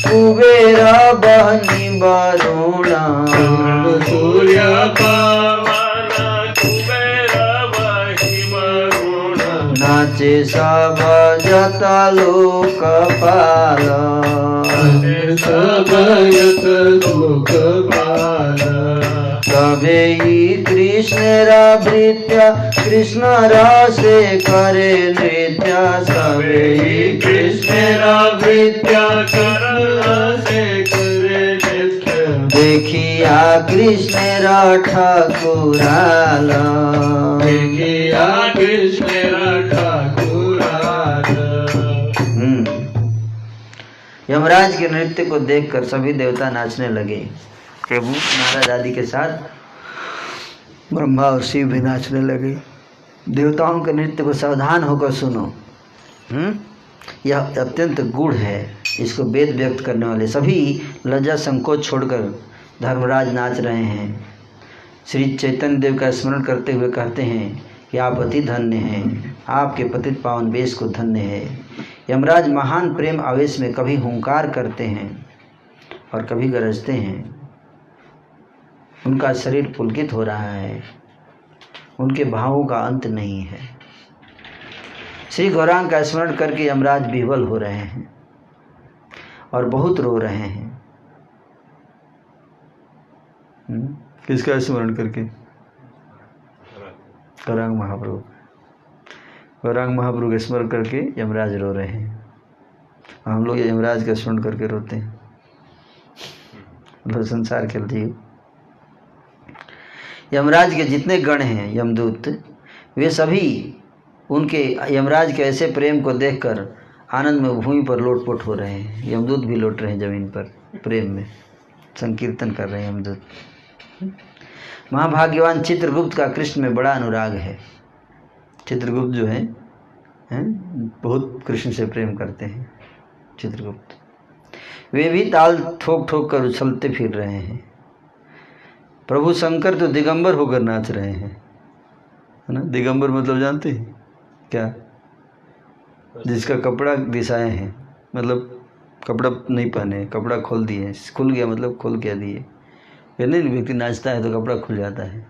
कुबेर बहनी वरुण चंद्र सूर्य पावन कुबेर वही वरुण नाचे सब जत लोकपाल समयत सुख पाल तबे ही कृष्ण भृत्या कृष्ण रासे करे नृत्य सवे ही कृष्ण भृत्या कर से करे नित्य देखिया कृष्ण ठाकुराल देखिया कृष्ण ठाकुराल। यमराज के नृत्य को देखकर सभी देवता नाचने लगे। प्रभु नारद आदि के साथ ब्रह्मा और शिव भी नाचने लगे। देवताओं के नृत्य को सावधान होकर सुनो। यह अत्यंत गूढ़ है। इसको वेद व्यक्त करने वाले सभी लज्जा संकोच छोड़कर धर्मराज नाच रहे हैं। श्री चैतन्य देव का स्मरण करते हुए कहते हैं कि आप अति धन्य हैं, आपके पतित पावन वेश को धन्य है। यमराज महान प्रेम आवेश में कभी हुंकार करते हैं और कभी गरजते हैं। उनका शरीर पुलकित हो रहा है, उनके भावों का अंत नहीं है। श्री गौरांग का स्मरण करके यमराज विह्वल हो रहे हैं और बहुत रो रहे हैं। किसका स्मरण करके? गौरांग महाप्रभु। गौरांग महाप्रभु का स्मरण करके यमराज रो रहे हैं। हम लोग यमराज का स्मरण करके रोते हैं। मतलब संसार के जीव। यमराज के जितने गण हैं यमदूत, वे सभी उनके यमराज के ऐसे प्रेम को देखकर आनंद में भूमि पर लोटपोट हो रहे हैं। यमदूत भी लौट रहे हैं जमीन पर, प्रेम में संकीर्तन कर रहे हैं यमदूत। महाभाग्यवान चित्रगुप्त का कृष्ण में बड़ा अनुराग है। चित्रगुप्त जो है बहुत कृष्ण से प्रेम करते हैं। चित्रगुप्त वे भी ताल ठोक ठोक कर उछलते फिर रहे हैं। प्रभु शंकर तो दिगंबर होकर नाच रहे हैं, है ना। दिगंबर मतलब जानते हैं क्या? जिसका कपड़ा दिशाएं हैं, मतलब कपड़ा नहीं पहने, कपड़ा खोल दिए। खुल गया मतलब खोल क्या दिए। ये नहीं, व्यक्ति नाचता है तो कपड़ा खुल जाता है।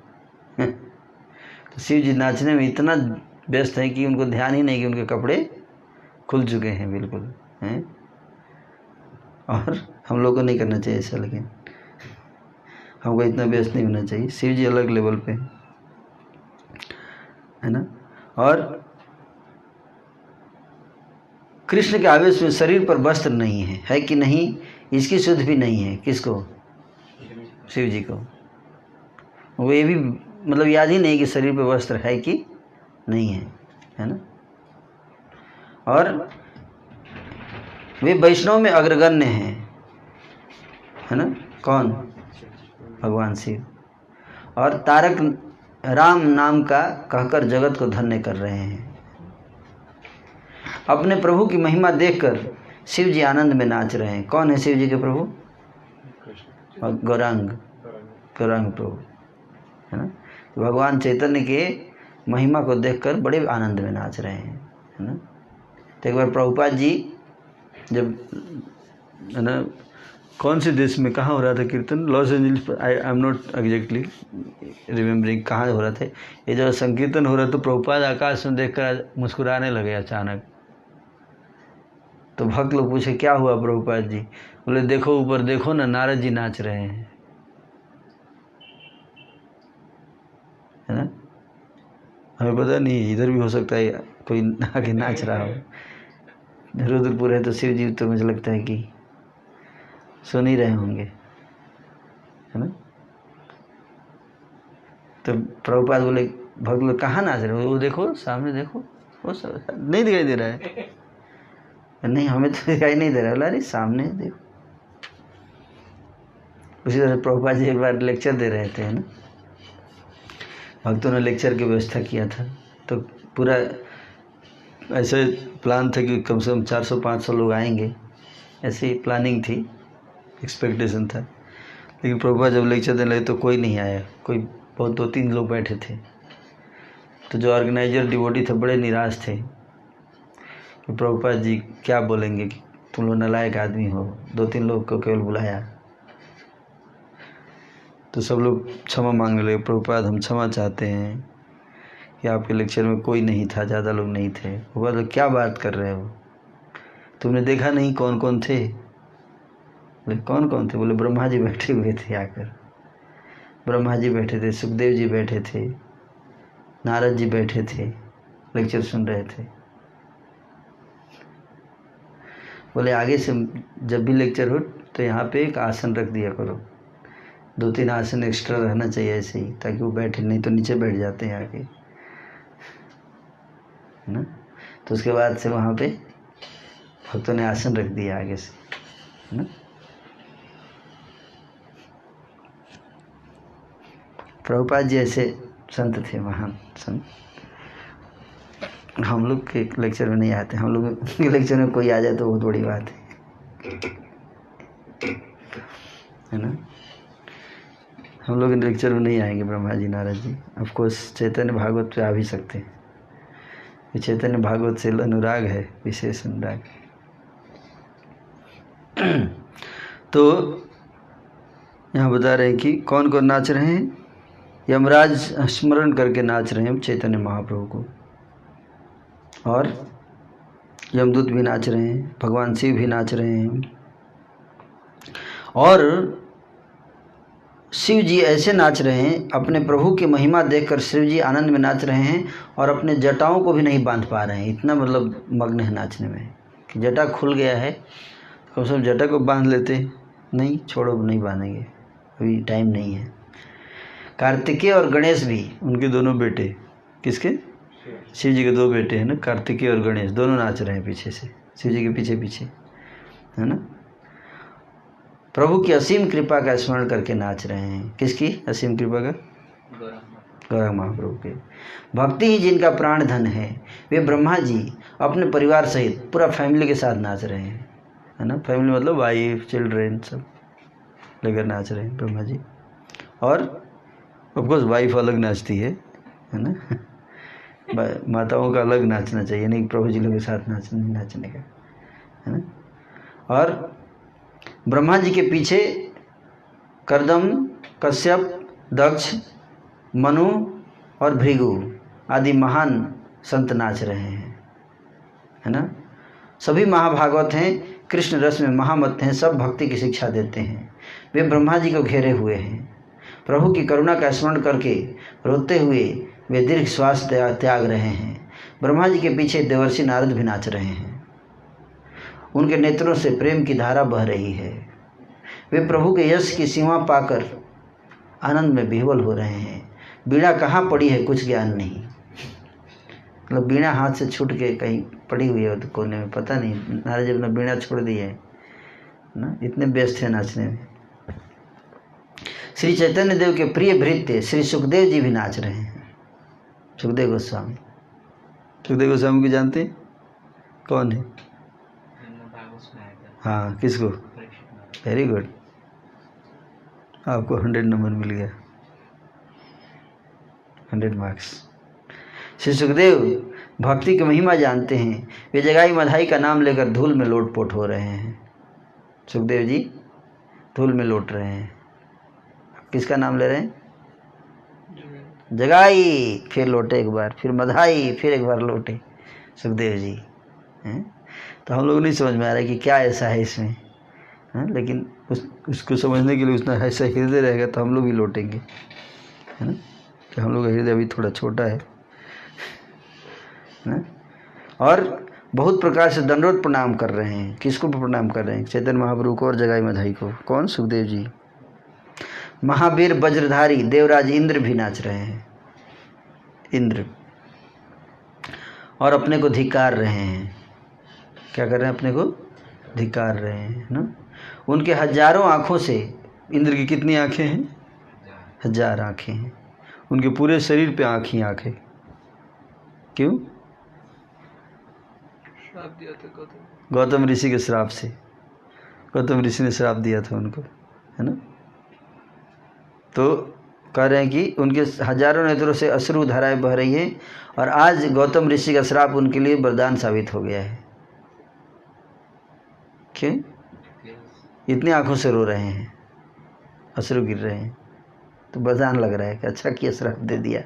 तो शिव जी नाचने में इतना व्यस्त है कि उनको ध्यान ही नहीं कि उनके कपड़े खुल चुके हैं बिल्कुल, हैं। और हम लोग को नहीं करना चाहिए ऐसा, लेकिन हमको इतना व्यस्त नहीं होना चाहिए। शिव जी अलग लेवल पे है ना। और कृष्ण के आवेश में शरीर पर वस्त्र नहीं है कि नहीं? इसकी शुद्ध भी नहीं है। किसको? शिव जी को। वो ये भी मतलब याद ही नहीं कि शरीर पर वस्त्र है कि नहीं है ना। और वे वैष्णव में अग्रगण्य हैं, है ना। कौन? भगवान शिव। और तारक राम नाम का कहकर जगत को धन्य कर रहे हैं। अपने प्रभु की महिमा देखकर शिव जी आनंद में नाच रहे हैं। कौन है शिव जी के प्रभु? गौरांग प्रभु, है ना। तो भगवान चैतन्य के महिमा को देखकर बड़े आनंद में नाच रहे हैं, है ना। तो एक बार प्रभुपाद जी जब, है ना, कौन से देश में कहाँ हो रहा था कीर्तन? Los Angeles. I am not exactly remembering कहाँ हो रहा था। ये जब संकीर्तन हो रहा तो प्रभुपाद आकाश में देखकर मुस्कुराने लगे अचानक। तो भक्त लोग पूछे क्या हुआ प्रभुपाद जी? बोले देखो ऊपर देखो ना, नारद जी नाच रहे हैं, है ना। हमें पता नहीं, इधर भी हो सकता है कोई आगे नाच रहा हो। रुद्रपुर है तो शिव जी तो मुझे लगता है कि सुन ही रहे होंगे, है ना। तो प्रभुपाद बोले भक्त लोग कहाँ नाच रहे हो? वो देखो सामने देखो, वो सब नहीं दिखाई दे रहा है। नहीं हमें तो दिखाई नहीं दे रहा। बोला अरे सामने देखो। उसी तरह प्रभुपाद जी एक बार लेक्चर दे रहे थे, है ना। भक्तों ने लेक्चर की व्यवस्था किया था, तो पूरा ऐसे प्लान था कि कम से कम 400-500 लोग आएंगे, ऐसी प्लानिंग थी, एक्सपेक्टेशन था। लेकिन प्रभुपाद जब लेक्चर देने लगे तो कोई नहीं आया। कोई बहुत 2-3 लोग बैठे थे। तो जो ऑर्गेनाइजर डिवोटी थे बड़े निराश थे कि प्रभुपाद जी क्या बोलेंगे कि तुम लोग नालायक आदमी हो, 2-3 लोग को केवल बुलाया। तो सब लोग क्षमा मांगने लगे। प्रभुपाद हम क्षमा चाहते हैं कि आपके लेक्चर में कोई नहीं था, ज़्यादा लोग नहीं थे। प्रभुपाद लोग क्या बात कर रहे हो? तुमने देखा नहीं कौन कौन थे? बोले कौन कौन थे? बोले ब्रह्मा जी बैठे हुए थे आकर। ब्रह्मा जी बैठे थे, सुखदेव जी बैठे थे, नारद जी बैठे थे, लेक्चर सुन रहे थे। बोले आगे से जब भी लेक्चर हो तो यहाँ पे एक आसन रख दिया करो, 2-3 आसन एक्स्ट्रा रहना चाहिए ऐसे ही, ताकि वो बैठे, नहीं तो नीचे बैठ जाते हैं आके, है ना। तो उसके बाद से वहाँ पे भक्तों ने आसन रख दिया आगे से, है ना। प्रभुपाद जी ऐसे संत थे, महान संत। हम लोग के लेक्चर में नहीं आते, हम लोग के लेक्चर में कोई आ जाए तो बहुत बड़ी बात है ना। हम लोग लेक्चर में नहीं आएंगे ब्रह्मा जी नारद जी। ऑफ कोर्स चैतन्य भागवत पे आ भी सकते हैं, चैतन्य भागवत से अनुराग है, विशेष अनुराग। तो यहाँ बता रहे हैं कि कौन कौन नाच रहे हैं। यमराज स्मरण करके नाच रहे हैं चैतन्य महाप्रभु को, और यमदूत भी नाच रहे हैं, भगवान शिव भी नाच रहे हैं, और शिव जी ऐसे नाच रहे हैं, अपने प्रभु की महिमा देखकर शिव जी आनंद में नाच रहे हैं, और अपने जटाओं को भी नहीं बांध पा रहे हैं, इतना मतलब मग्न है नाचने में कि जटा खुल गया है। कम से कम जटा को बांध लेते, नहीं, छोड़ो, नहीं बांधेंगे, अभी टाइम नहीं है। कार्तिकेय और गणेश भी, उनके दोनों बेटे, किसके? शिव जी के 2 बेटे हैं ना, कार्तिकेय और गणेश, दोनों नाच रहे हैं पीछे से, शिव जी के पीछे पीछे, है ना। प्रभु की असीम कृपा का स्मरण करके नाच रहे हैं। किसकी असीम कृपा का? गौरंग महाप्रभु के। भक्ति ही जिनका प्राण धन है, वे ब्रह्मा जी अपने परिवार सहित पूरा फैमिली के साथ नाच रहे हैं, है ना। फैमिली मतलब वाइफ, चिल्ड्रेन सब लेकर नाच रहे हैं ब्रह्मा जी। और ऑफकोर्स वाइफ अलग नाचती है ना। माताओं का अलग नाचना चाहिए, नहीं प्रभु जी लोग के साथ नाचने का, है ना। और ब्रह्मा जी के पीछे कर्दम, कश्यप, दक्ष, मनु और भृगु आदि महान संत नाच रहे हैं, है ना। सभी महाभागवत हैं, कृष्ण रस में महामत हैं, सब भक्ति की शिक्षा देते हैं। वे ब्रह्मा जी को घेरे हुए हैं। प्रभु की करुणा का स्मरण करके रोते हुए वे दीर्घ श्वास त्याग रहे हैं। ब्रह्मा जी के पीछे देवर्षि नारद भी नाच रहे हैं। उनके नेत्रों से प्रेम की धारा बह रही है। वे प्रभु के यश की सीमा पाकर आनंद में विह्वल हो रहे हैं। बीड़ा कहाँ पड़ी है कुछ ज्ञान नहीं, मतलब बीड़ा हाथ से छूट के कहीं पड़ी हुई है तो कोने में, पता नहीं। नारद जी अपना बीड़ा छोड़ दिए है ना, इतने व्यस्त हैं नाचने में। श्री चैतन्य देव के प्रिय भृत्य श्री सुखदेव जी भी नाच रहे हैं। सुखदेव गोस्वामी, सुखदेव गोस्वामी को जानते हैं? कौन है? हाँ, किसको? वेरी गुड, आपको 100 नंबर मिल गया, 100 मार्क्स। श्री सुखदेव भक्ति की महिमा जानते हैं। वे जगाई मधाई का नाम लेकर धूल में लोटपोट हो रहे हैं। सुखदेव जी धूल में लौट रहे हैं। किसका नाम ले रहे हैं? जगाई, फिर लौटे एक बार, फिर मधाई, फिर एक बार लौटे सुखदेव जी हैं। तो हम लोग नहीं समझ में आ रहा है कि क्या ऐसा है इसमें, है? लेकिन उसको समझने के लिए उसने ऐसा हृदय रहेगा तो हम लोग भी लौटेंगे, है ना। कि हम लोग का हृदय अभी थोड़ा छोटा है ना। और बहुत प्रकार से दंडवत प्रणाम कर रहे हैं। किसको प्रणाम कर रहे हैं? चैतन्य महाप्रभु को और जगाई मधाई को। कौन? सुखदेव जी। महावीर वज्रधारी देवराज इंद्र भी नाच रहे हैं, इंद्र, और अपने को धिक्कार रहे हैं। क्या कर रहे हैं? अपने को धिक्कार रहे हैं ना। उनके हजारों आँखों से, इंद्र की कितनी आँखें हैं? 1000 आँखें हैं। उनके पूरे शरीर पे आँख ही आँख है। क्यों? श्राप दिया था गौतम ऋषि के श्राप से। गौतम ऋषि ने श्राप दिया था उनको, है ना। तो कह रहे हैं कि उनके हजारों नेत्रों से अश्रु धाराएं बह रही हैं, और आज गौतम ऋषि का श्राप उनके लिए वरदान साबित हो गया है। क्यों? इतनी आंखों से रो रहे हैं, अश्रु गिर रहे हैं, तो वरदान लग रहा है कि अच्छा किया श्राप दे दिया,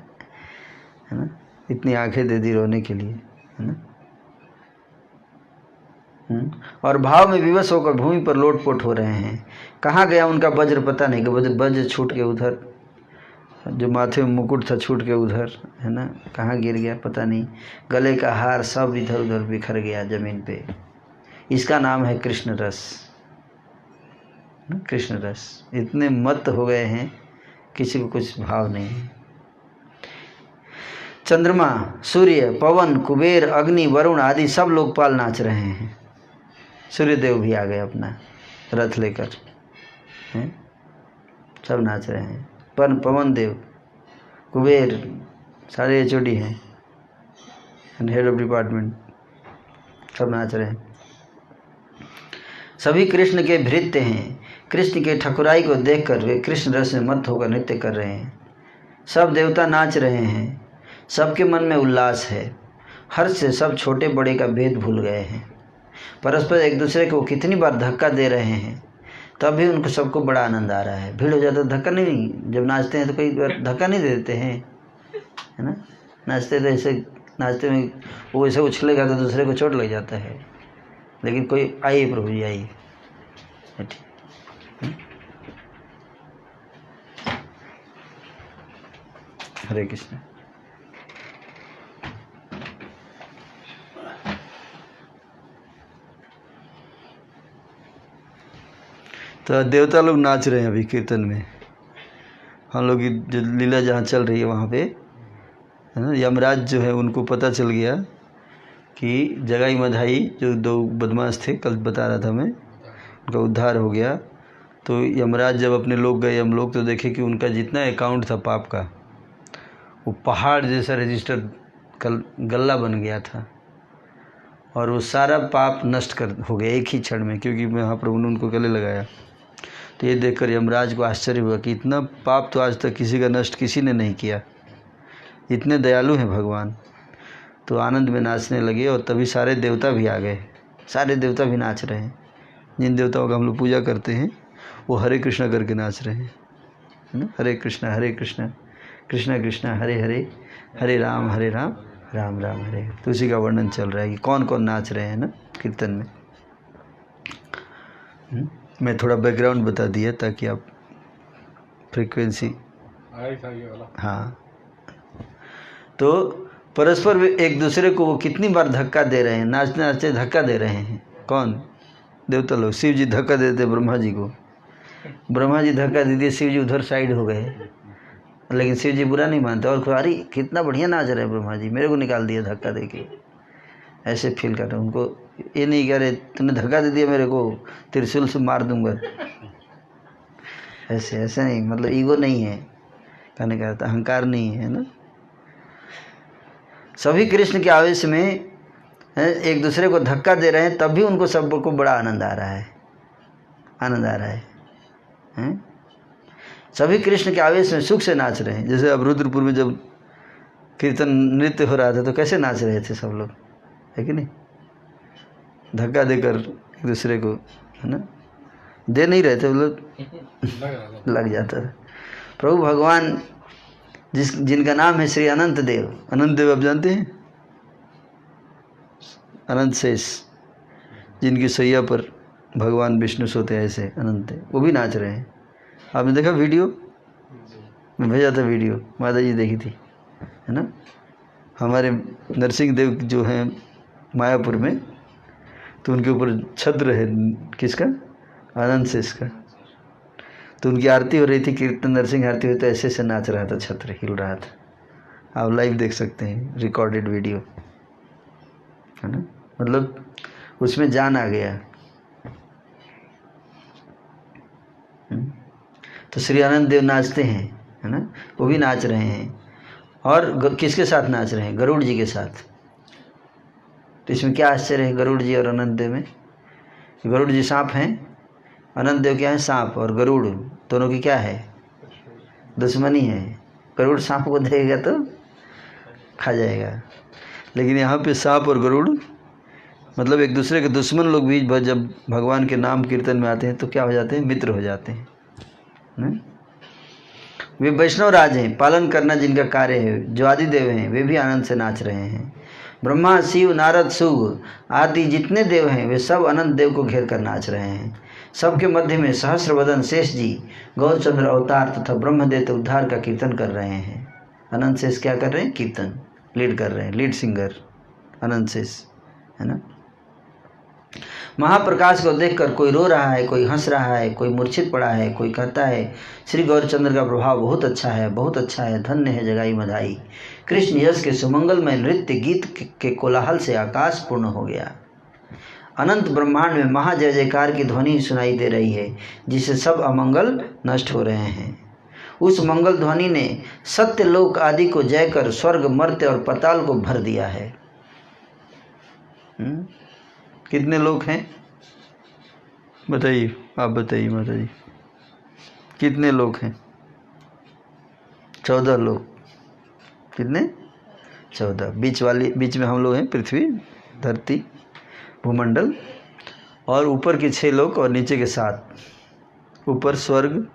है ना। इतनी आंखें दे दी रोने के लिए, है ना। और भाव में विवश होकर भूमि पर लोटपोट हो रहे हैं। कहाँ गया उनका वज्र पता नहीं, कि वज्र छूट के उधर, जो माथे में मुकुट था छूट के उधर, है ना, कहाँ गिर गया पता नहीं। गले का हार सब इधर उधर बिखर गया जमीन पे। इसका नाम है कृष्ण रस। कृष्ण रस, इतने मत हो गए हैं, किसी को कुछ भाव नहीं है। चंद्रमा, सूर्य, पवन, कुबेर, अग्नि, वरुण आदि सब लोकपाल नाच रहे हैं। सूर्यदेव भी आ गए अपना रथ लेकर, हैं, सब नाच रहे हैं। पवन देव, कुबेर, सारे HOD हैं, हेड ऑफ डिपार्टमेंट, सब नाच रहे हैं। सभी कृष्ण के भृत्य हैं। कृष्ण के ठकुराई को देखकर वे कृष्ण रस में मत होकर नृत्य कर रहे हैं। सब देवता नाच रहे हैं। सबके मन में उल्लास है। हर्ष से सब छोटे बड़े का भेद भूल गए हैं। परस्पर एक दूसरे को कितनी बार धक्का दे रहे हैं, तब भी उनको सबको बड़ा आनंद आ रहा है। भीड़ हो जाता है धक्का नहीं, जब नाचते हैं तो कई बार धक्का नहीं दे देते हैं, है ना। नाचते तो ऐसे नाचते में वो ऐसे उछलेगा तो दूसरे को चोट लग जाता है। लेकिन कोई आइए प्रभु जी आइए, हरे कृष्ण। तो देवता लोग नाच रहे हैं अभी कीर्तन में। हम लोग की जो लीला जहाँ चल रही है वहाँ पे, है ना, यमराज जो है उनको पता चल गया कि जगाई मधाई जो 2 बदमाश थे, कल बता रहा था मैं, उनका उद्धार हो गया। तो यमराज जब अपने लोग गए, हम लोग तो देखे कि उनका जितना अकाउंट था पाप का, वो पहाड़ जैसा रजिस्टर गल्ला बन गया था, और वो सारा पाप नष्ट हो गया एक ही क्षण में, क्योंकि महाप्रभु ने उनको गले लगाया। तो ये देखकर यमराज को आश्चर्य हुआ कि इतना पाप तो आज तक किसी का नष्ट किसी ने नहीं किया, इतने दयालु हैं भगवान। तो आनंद में नाचने लगे, और तभी सारे देवता भी आ गए। सारे देवता भी नाच रहे हैं। जिन देवताओं का हम लोग पूजा करते हैं वो हरे कृष्णा करके नाच रहे हैं, है ना। हरे कृष्णा कृष्णा कृष्णा हरे हरे, हरे राम राम राम हरे। तो उसी का वर्णन चल रहा है कि कौन कौन नाच रहे हैं ना कीर्तन में। मैं थोड़ा बैकग्राउंड बता दिया ताकि आप फ्रीक्वेंसी, हाँ। तो परस्पर एक दूसरे को वो कितनी बार धक्का दे रहे हैं, नाचते नाचते धक्का दे रहे हैं। कौन? देवता लोग। शिव जी धक्का देते ब्रह्मा जी को, ब्रह्मा जी धक्का दे दिए, शिव जी उधर साइड हो गए। लेकिन शिव जी बुरा नहीं मानते, और अरे कितना बढ़िया नाच रहे हैं ब्रह्मा जी, मेरे को निकाल दिया धक्का दे के, ऐसे फील कर रहे हैं। उनको ये नहीं कह रहे तूने धक्का दे दिया मेरे को, त्रिशूल से मार दूंगा, ऐसे नहीं, मतलब ईगो नहीं है, कहने का अर्थ अहंकार नहीं है ना। सभी कृष्ण के आवेश में एक दूसरे को धक्का दे रहे हैं, तब भी उनको सबको बड़ा आनंद आ रहा है, हैं? सभी कृष्ण के आवेश में सुख से नाच रहे हैं। जैसे अब रुद्रपुर में जब कीर्तन नृत्य हो रहा था तो कैसे नाच रहे थे सब लोग, है कि नहीं। धक्का देकर एक दूसरे को, है ना, दे नहीं रहे थे, मतलब लग जाता था। प्रभु भगवान जिनका नाम है श्री अनंत देव, अनंत देव आप जानते हैं, अनंत शेष, जिनकी सैया पर भगवान विष्णु सोते हैं, ऐसे अनंत देव, वो भी नाच रहे हैं। आपने देखा वीडियो, मैं भेजा था वीडियो, माता जी देखी थी, है ना। हमारे नरसिंह देव जो हैं मायापुर में, तो उनके ऊपर छत्र है, किसका? आनंद शेष का। तो उनकी आरती हो रही थी, कीर्तन नरसिंह आरती हुई, तो ऐसे ऐसे नाच रहा था, छत्र हिल रहा था। आप लाइव देख सकते हैं, रिकॉर्डेड वीडियो, है ना। मतलब उसमें जान आ गया। तो श्री आनंद देव नाचते हैं, है ना, वो भी नाच रहे हैं। और किसके साथ नाच रहे हैं? गरुड़ जी के साथ। तो इसमें क्या आश्चर्य है गरुड़ जी और अनंत देव में? गरुड़ जी सांप हैं, अनंत देव क्या है? सांप। और गरुड़ दोनों की क्या है? दुश्मनी है। गरुड़ सांप को देखेगा तो खा जाएगा, लेकिन यहाँ पे सांप और गरुड़ मतलब एक दूसरे के दुश्मन लोग भी जब भगवान के नाम कीर्तन में आते हैं तो क्या हो जाते हैं? मित्र हो जाते हैं। वे वैष्णव राज हैं, पालन करना जिनका कार्य है, जो आदिदेव हैं, वे भी आनंद से नाच रहे हैं। ब्रह्मा, शिव, नारद, शुग आदि जितने देव हैं वे सब अनंत देव को घेर कर नाच रहे हैं। सबके मध्य में सहस्रवदन शेष जी गौरचंद्र अवतार तथा ब्रह्मदेव उद्धार का कीर्तन कर रहे हैं। अनंत शेष क्या कर रहे हैं? कीर्तन लीड कर रहे हैं, लीड सिंगर अनंत शेष, है ना। महाप्रकाश को देखकर कोई रो रहा है, कोई हंस रहा है, कोई मूर्छित पड़ा है, कोई कहता है श्री गौरचंद्र का प्रभाव बहुत अच्छा है, बहुत अच्छा है, धन्य है जगाई मधाई। कृष्ण यश के सुमंगलमय नृत्य गीत के कोलाहल से आकाश पूर्ण हो गया। अनंत ब्रह्मांड में महा जय जयकार की ध्वनि सुनाई दे रही है, जिससे सब अमंगल नष्ट हो रहे हैं। उस मंगल ध्वनि ने सत्य लोक आदि को जय कर स्वर्ग, मर्त्य और पाताल को भर दिया है। कितने लोग हैं बताइए, आप बताइए माता जी, कितने लोग हैं? 14 लोग। कितने? 14। बीच में हम लोग हैं, पृथ्वी, धरती, भूमंडल, और ऊपर के 6 लोग और नीचे के 7। ऊपर स्वर्ग,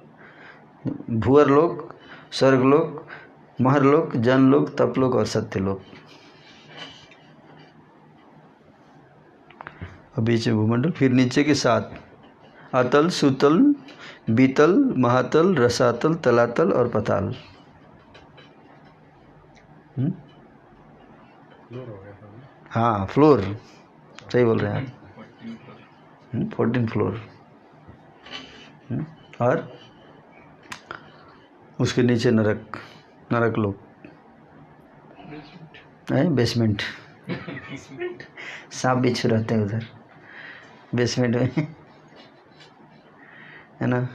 भूअर लोक, स्वर्ग लोक, महर लोक, जन लोक, तप लोक और सत्य लोक। और बीच में भूमंडल, फिर नीचे के 7 अतल, सुतल, बीतल, महातल, रसातल, तलातल और पताल। हाँ, फ्लोर, सही बोल रहे हैं आप। 14 फ्लोर। और उसके नीचे नरक लोग है, बेसमेंट। सांप बिच्छू रहते हैं उधर बेसमेंट में, है ना।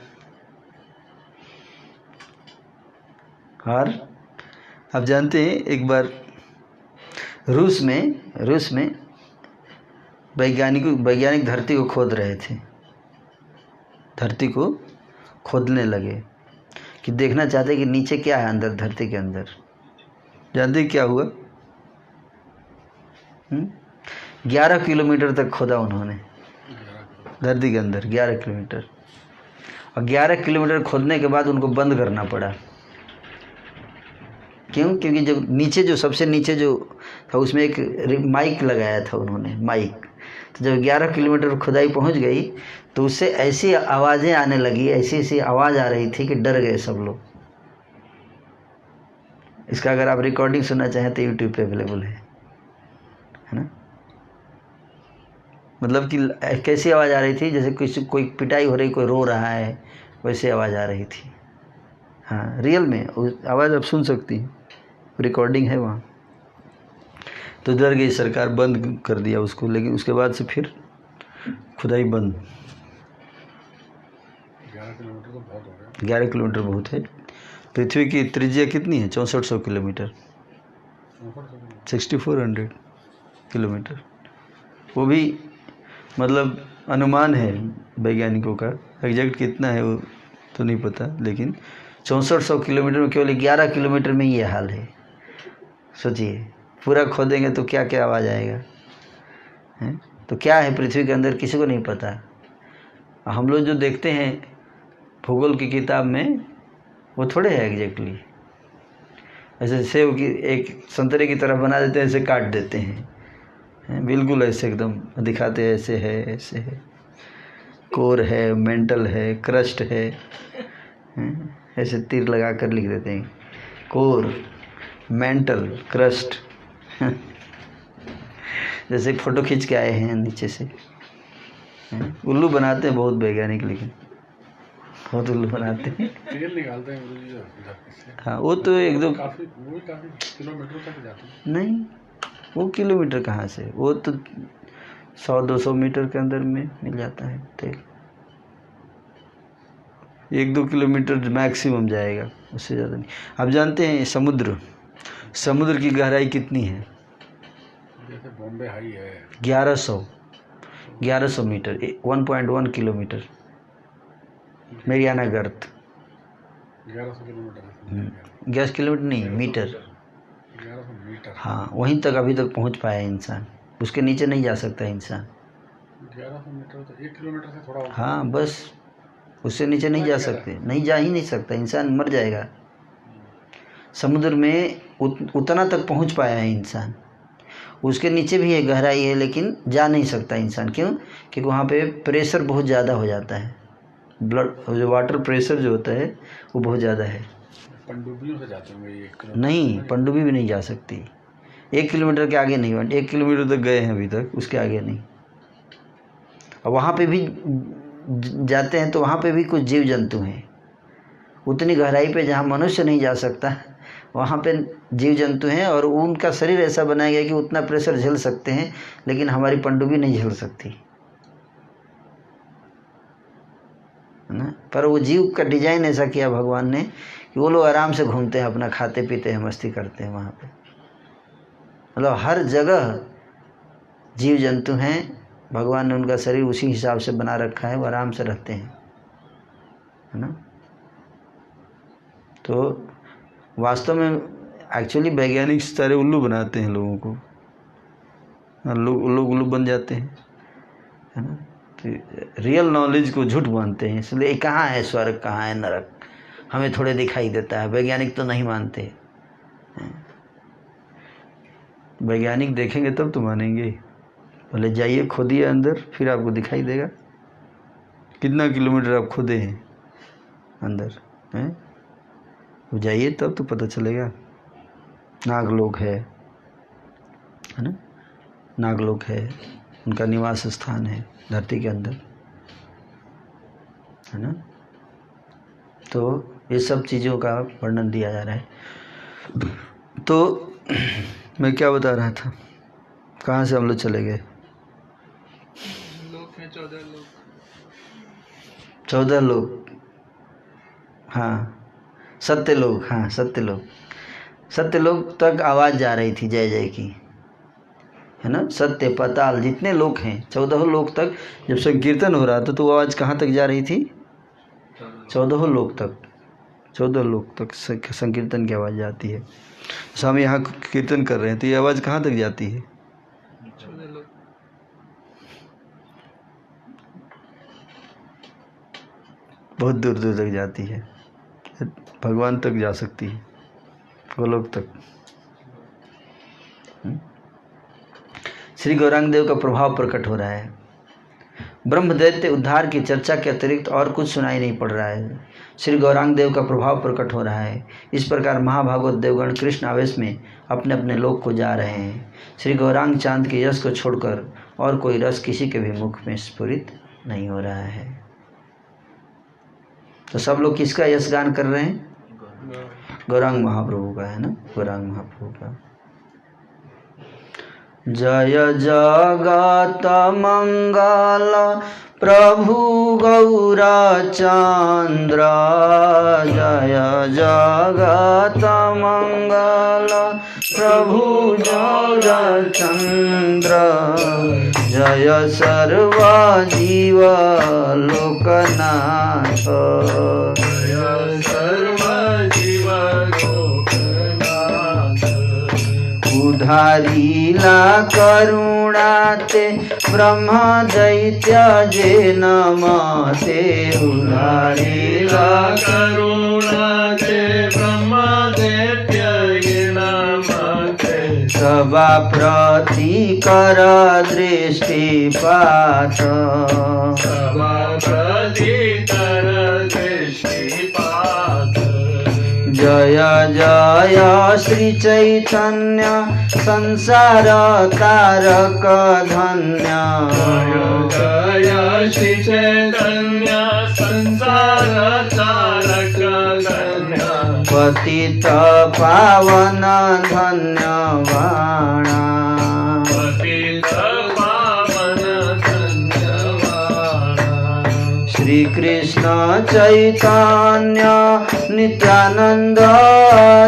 और आप जानते हैं एक बार रूस में वैज्ञानिक धरती को खोद रहे थे, धरती को खोदने लगे कि देखना चाहते कि नीचे क्या है अंदर, धरती के अंदर। जानते क्या हुआ? 11 किलोमीटर तक खोदा उन्होंने धरती के अंदर, 11 किलोमीटर। और 11 किलोमीटर खोदने के बाद उनको बंद करना पड़ा। क्यों? क्योंकि जब नीचे जो सबसे नीचे जो था उसमें एक माइक लगाया था उन्होंने, माइक। तो जब 11 किलोमीटर खुदाई पहुंच गई तो उससे ऐसी आवाज़ें आने लगी, ऐसी आवाज़ आ रही थी कि डर गए सब लोग। इसका अगर आप रिकॉर्डिंग सुनना चाहें तो यूट्यूब पे अवेलेबल है ना। मतलब कि कैसी आवाज़ आ रही थी, जैसे कोई पिटाई हो रही, कोई रो रहा है, वैसे आवाज़ आ रही थी। हाँ, रियल में आवाज़ आप सुन सकती हैं, रिकॉर्डिंग है वहाँ। तो डर गई सरकार, बंद कर दिया उसको। लेकिन उसके बाद से फिर खुदाई बंद। 11 किलोमीटर तो बहुत हो गया। 11 किलोमीटर बहुत है। पृथ्वी की त्रिज्या कितनी है? 6400 किलोमीटर, 6400 किलोमीटर। वो भी मतलब अनुमान है वैज्ञानिकों का, एग्जैक्ट कितना है वो तो नहीं पता, लेकिन 6400 किलोमीटर में केवल 11 किलोमीटर में ये हाल है। सोचिए, पूरा खोदेंगे तो क्या क्या आवाज़ आएगा, हैं? तो क्या है पृथ्वी के अंदर किसी को नहीं पता। हम लोग जो देखते हैं भूगोल की किताब में वो थोड़े है एग्जैक्टली। ऐसे सेब की एक संतरे की तरह बना देते हैं, ऐसे काट देते हैं, बिल्कुल ऐसे एकदम दिखाते हैं, ऐसे है, ऐसे है, कोर है, मेंटल है, क्रस्ट है, ऐसे तीर लगा कर लिख देते हैं, कोर, मेंटल, क्रस्ट। जैसे फोटो खींच के आए हैं नीचे से। उल्लू बनाते हैं बहुत वैज्ञानिक, लेकिन बहुत उल्लू बनाते हैं। तेल निकालते हैं। हाँ, वो तो एकदम काफ़ी किलोमीटर तक जाते हैं। नहीं, वो किलोमीटर कहाँ से, वो तो 100-200 मीटर के अंदर में मिल जाता है तेल। 1-2 किलोमीटर मैक्सिमम जाएगा, उससे ज़्यादा नहीं। आप जानते हैं समुद्र की गहराई कितनी है? जैसे बॉम्बे हाई है 1100 मीटर, 1.1 किलोमीटर। मेरियाना गर्त 1100 किलोमीटर। 11 किलोमीटर नहीं, मीटर। 1100 मीटर। हाँ, वहीं तक अभी तक पहुंच पाया है इंसान, उसके नीचे नहीं जा सकता इंसान। 1100 मीटर तो 1 किलोमीटर से थोड़ा। हाँ, बस उससे नीचे नहीं जा सकते, नहीं जा ही नहीं सकता, इंसान मर जाएगा। समुद्र में उतना तक पहुंच पाया है इंसान। उसके नीचे भी एक गहराई है, लेकिन जा नहीं सकता इंसान। क्यों? क्योंकि वहाँ पे प्रेशर बहुत ज़्यादा हो जाता है, ब्लड जो वाटर प्रेशर जो होता है वो बहुत ज़्यादा है। पनडुब्बियों से जाते होंगे ये 1 किलोमीटर? नहीं, पनडुब्बी भी नहीं जा सकती। 1 किलोमीटर के आगे नहीं, 1 किलोमीटर तक गए हैं अभी तक, उसके आगे नहीं। और वहाँ पे भी जाते हैं तो वहाँ पे भी कुछ जीव जंतु हैं। उतनी गहराई पे जहाँ मनुष्य नहीं जा सकता, वहाँ पे जीव जंतु हैं, और उनका शरीर ऐसा बनाया गया कि उतना प्रेशर झेल सकते हैं, लेकिन हमारी पनडुब्बी नहीं झेल सकती, है ना। पर वो जीव का डिजाइन ऐसा किया भगवान ने कि वो लोग आराम से घूमते हैं, अपना खाते पीते हैं, मस्ती करते हैं वहाँ पे। मतलब हर जगह जीव जंतु हैं, भगवान ने उनका शरीर उसी हिसाब से बना रखा है, वो आराम से रहते हैं, है ना। तो वास्तव में एक्चुअली वैज्ञानिक सारे उल्लू बनाते हैं लोगों को, लोग उल्लू बन जाते हैं, है ना। तो रियल नॉलेज को झूठ मानते हैं, इसलिए कहाँ है स्वर्ग, कहाँ है नरक, हमें थोड़े दिखाई देता है। वैज्ञानिक तो नहीं मानते, वैज्ञानिक देखेंगे तब तो मानेंगे। पहले जाइए, खोदिए अंदर, फिर आपको दिखाई देगा। कितना किलोमीटर आप खोदे हैं अंदर, हैं? वो जाइए तब तो पता चलेगा। नागलोक है ना, नागलोक है, उनका निवास स्थान है धरती के अंदर, है ना। तो ये सब चीज़ों का वर्णन दिया जा रहा है। तो मैं क्या बता रहा था, कहाँ से हम लोग चले गए? लोग हैं 14 लोग। 14 लोग, हाँ, सत्यलोक, हाँ सत्यलोक। सत्यलोक तक आवाज़ जा रही थी जय जय की, है ना। सत्य पाताल जितने लोग हैं, 14 लोक तक जब संकीर्तन हो रहा था तो आवाज़ कहाँ तक जा रही थी? 14 लोक तक, 14 लोक तक संकीर्तन की आवाज़ जाती है। तो हम यहाँ कीर्तन कर रहे हैं तो ये आवाज़ कहाँ तक जाती है? 14 लोग। बहुत दूर दूर तक जाती है, भगवान तक जा सकती है, गोलोक तक। श्री गौरांग देव का प्रभाव प्रकट हो रहा है। ब्रह्म दैत्य उद्धार की चर्चा के अतिरिक्त और कुछ सुनाई नहीं पड़ रहा है। श्री गौरांग देव का प्रभाव प्रकट हो रहा है। इस प्रकार महाभागवत देवगण कृष्ण आवेश में अपने अपने लोक को जा रहे हैं। श्री गौरांग चांद के यश को छोड़कर और कोई रस किसी के भी मुख में स्फुरित नहीं हो रहा है। तो सब लोग किसका यश गान कर रहे हैं? गौरांग महाप्रभु का, है ना, गौरांग महाप्रभु का। जय जगत मंगल प्रभु गौरचंद्र, जय जगत मंगल प्रभु गौरचंद्र, जय सर्व जीव लोकनाथ, जय सर्व जीव लोकनाथ, उधारीला करुणाते ब्रह्म दैत्य जे नमते, उधारीला करुणाते ब्रह्म दैत्य जे नमते, सभा प्रति कर दृष्टिपात, सभा प्रति कर दृष्टिपात, जय जय श्री चैतन्य संसार तारक धन्य, जय जय श्री चैतन्य संसार तारक धन्य, पतित पावन धन्य वाणा, पतित पावन धन्य वाणा, श्री कृष्ण चैतन्य नित्यानंद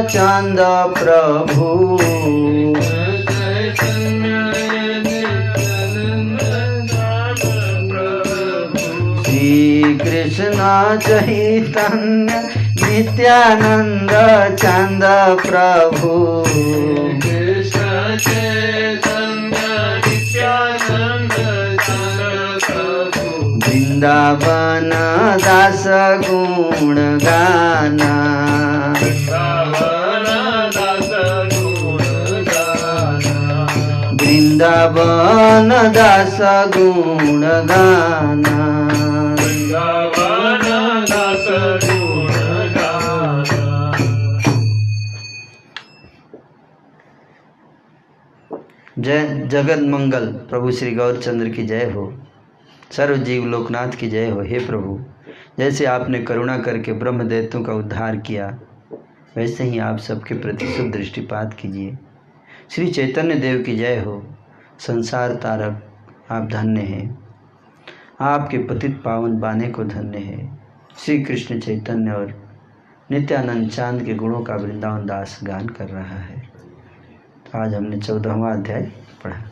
चंद प्रभु, श्री कृष्ण चैतन्य नित्यानंद चंद प्रभु, कृष्ण चैतन्य नित्यानंद चंद प्रभु, वृंदावन दास गुण गाना, वृंदावन दास गुण गाना, वृंदावन दास गुण गाना, वृंदावन दास गुण गाना। जय जगत मंगल प्रभु श्री गौरचंद्र की जय हो। सर्व जीव लोकनाथ की जय हो। हे प्रभु, जैसे आपने करुणा करके ब्रह्म दैत्यों का उद्धार किया, वैसे ही आप सबके प्रति शुभ दृष्टिपात कीजिए। श्री चैतन्य देव की जय हो। संसार तारक आप धन्य हैं, आपके पतित पावन बाने को धन्य है। श्री कृष्ण चैतन्य और नित्यानंद चांद के गुणों का वृंदावन दास गान कर रहा है। आज हमने 14वां अध्याय पढ़ा।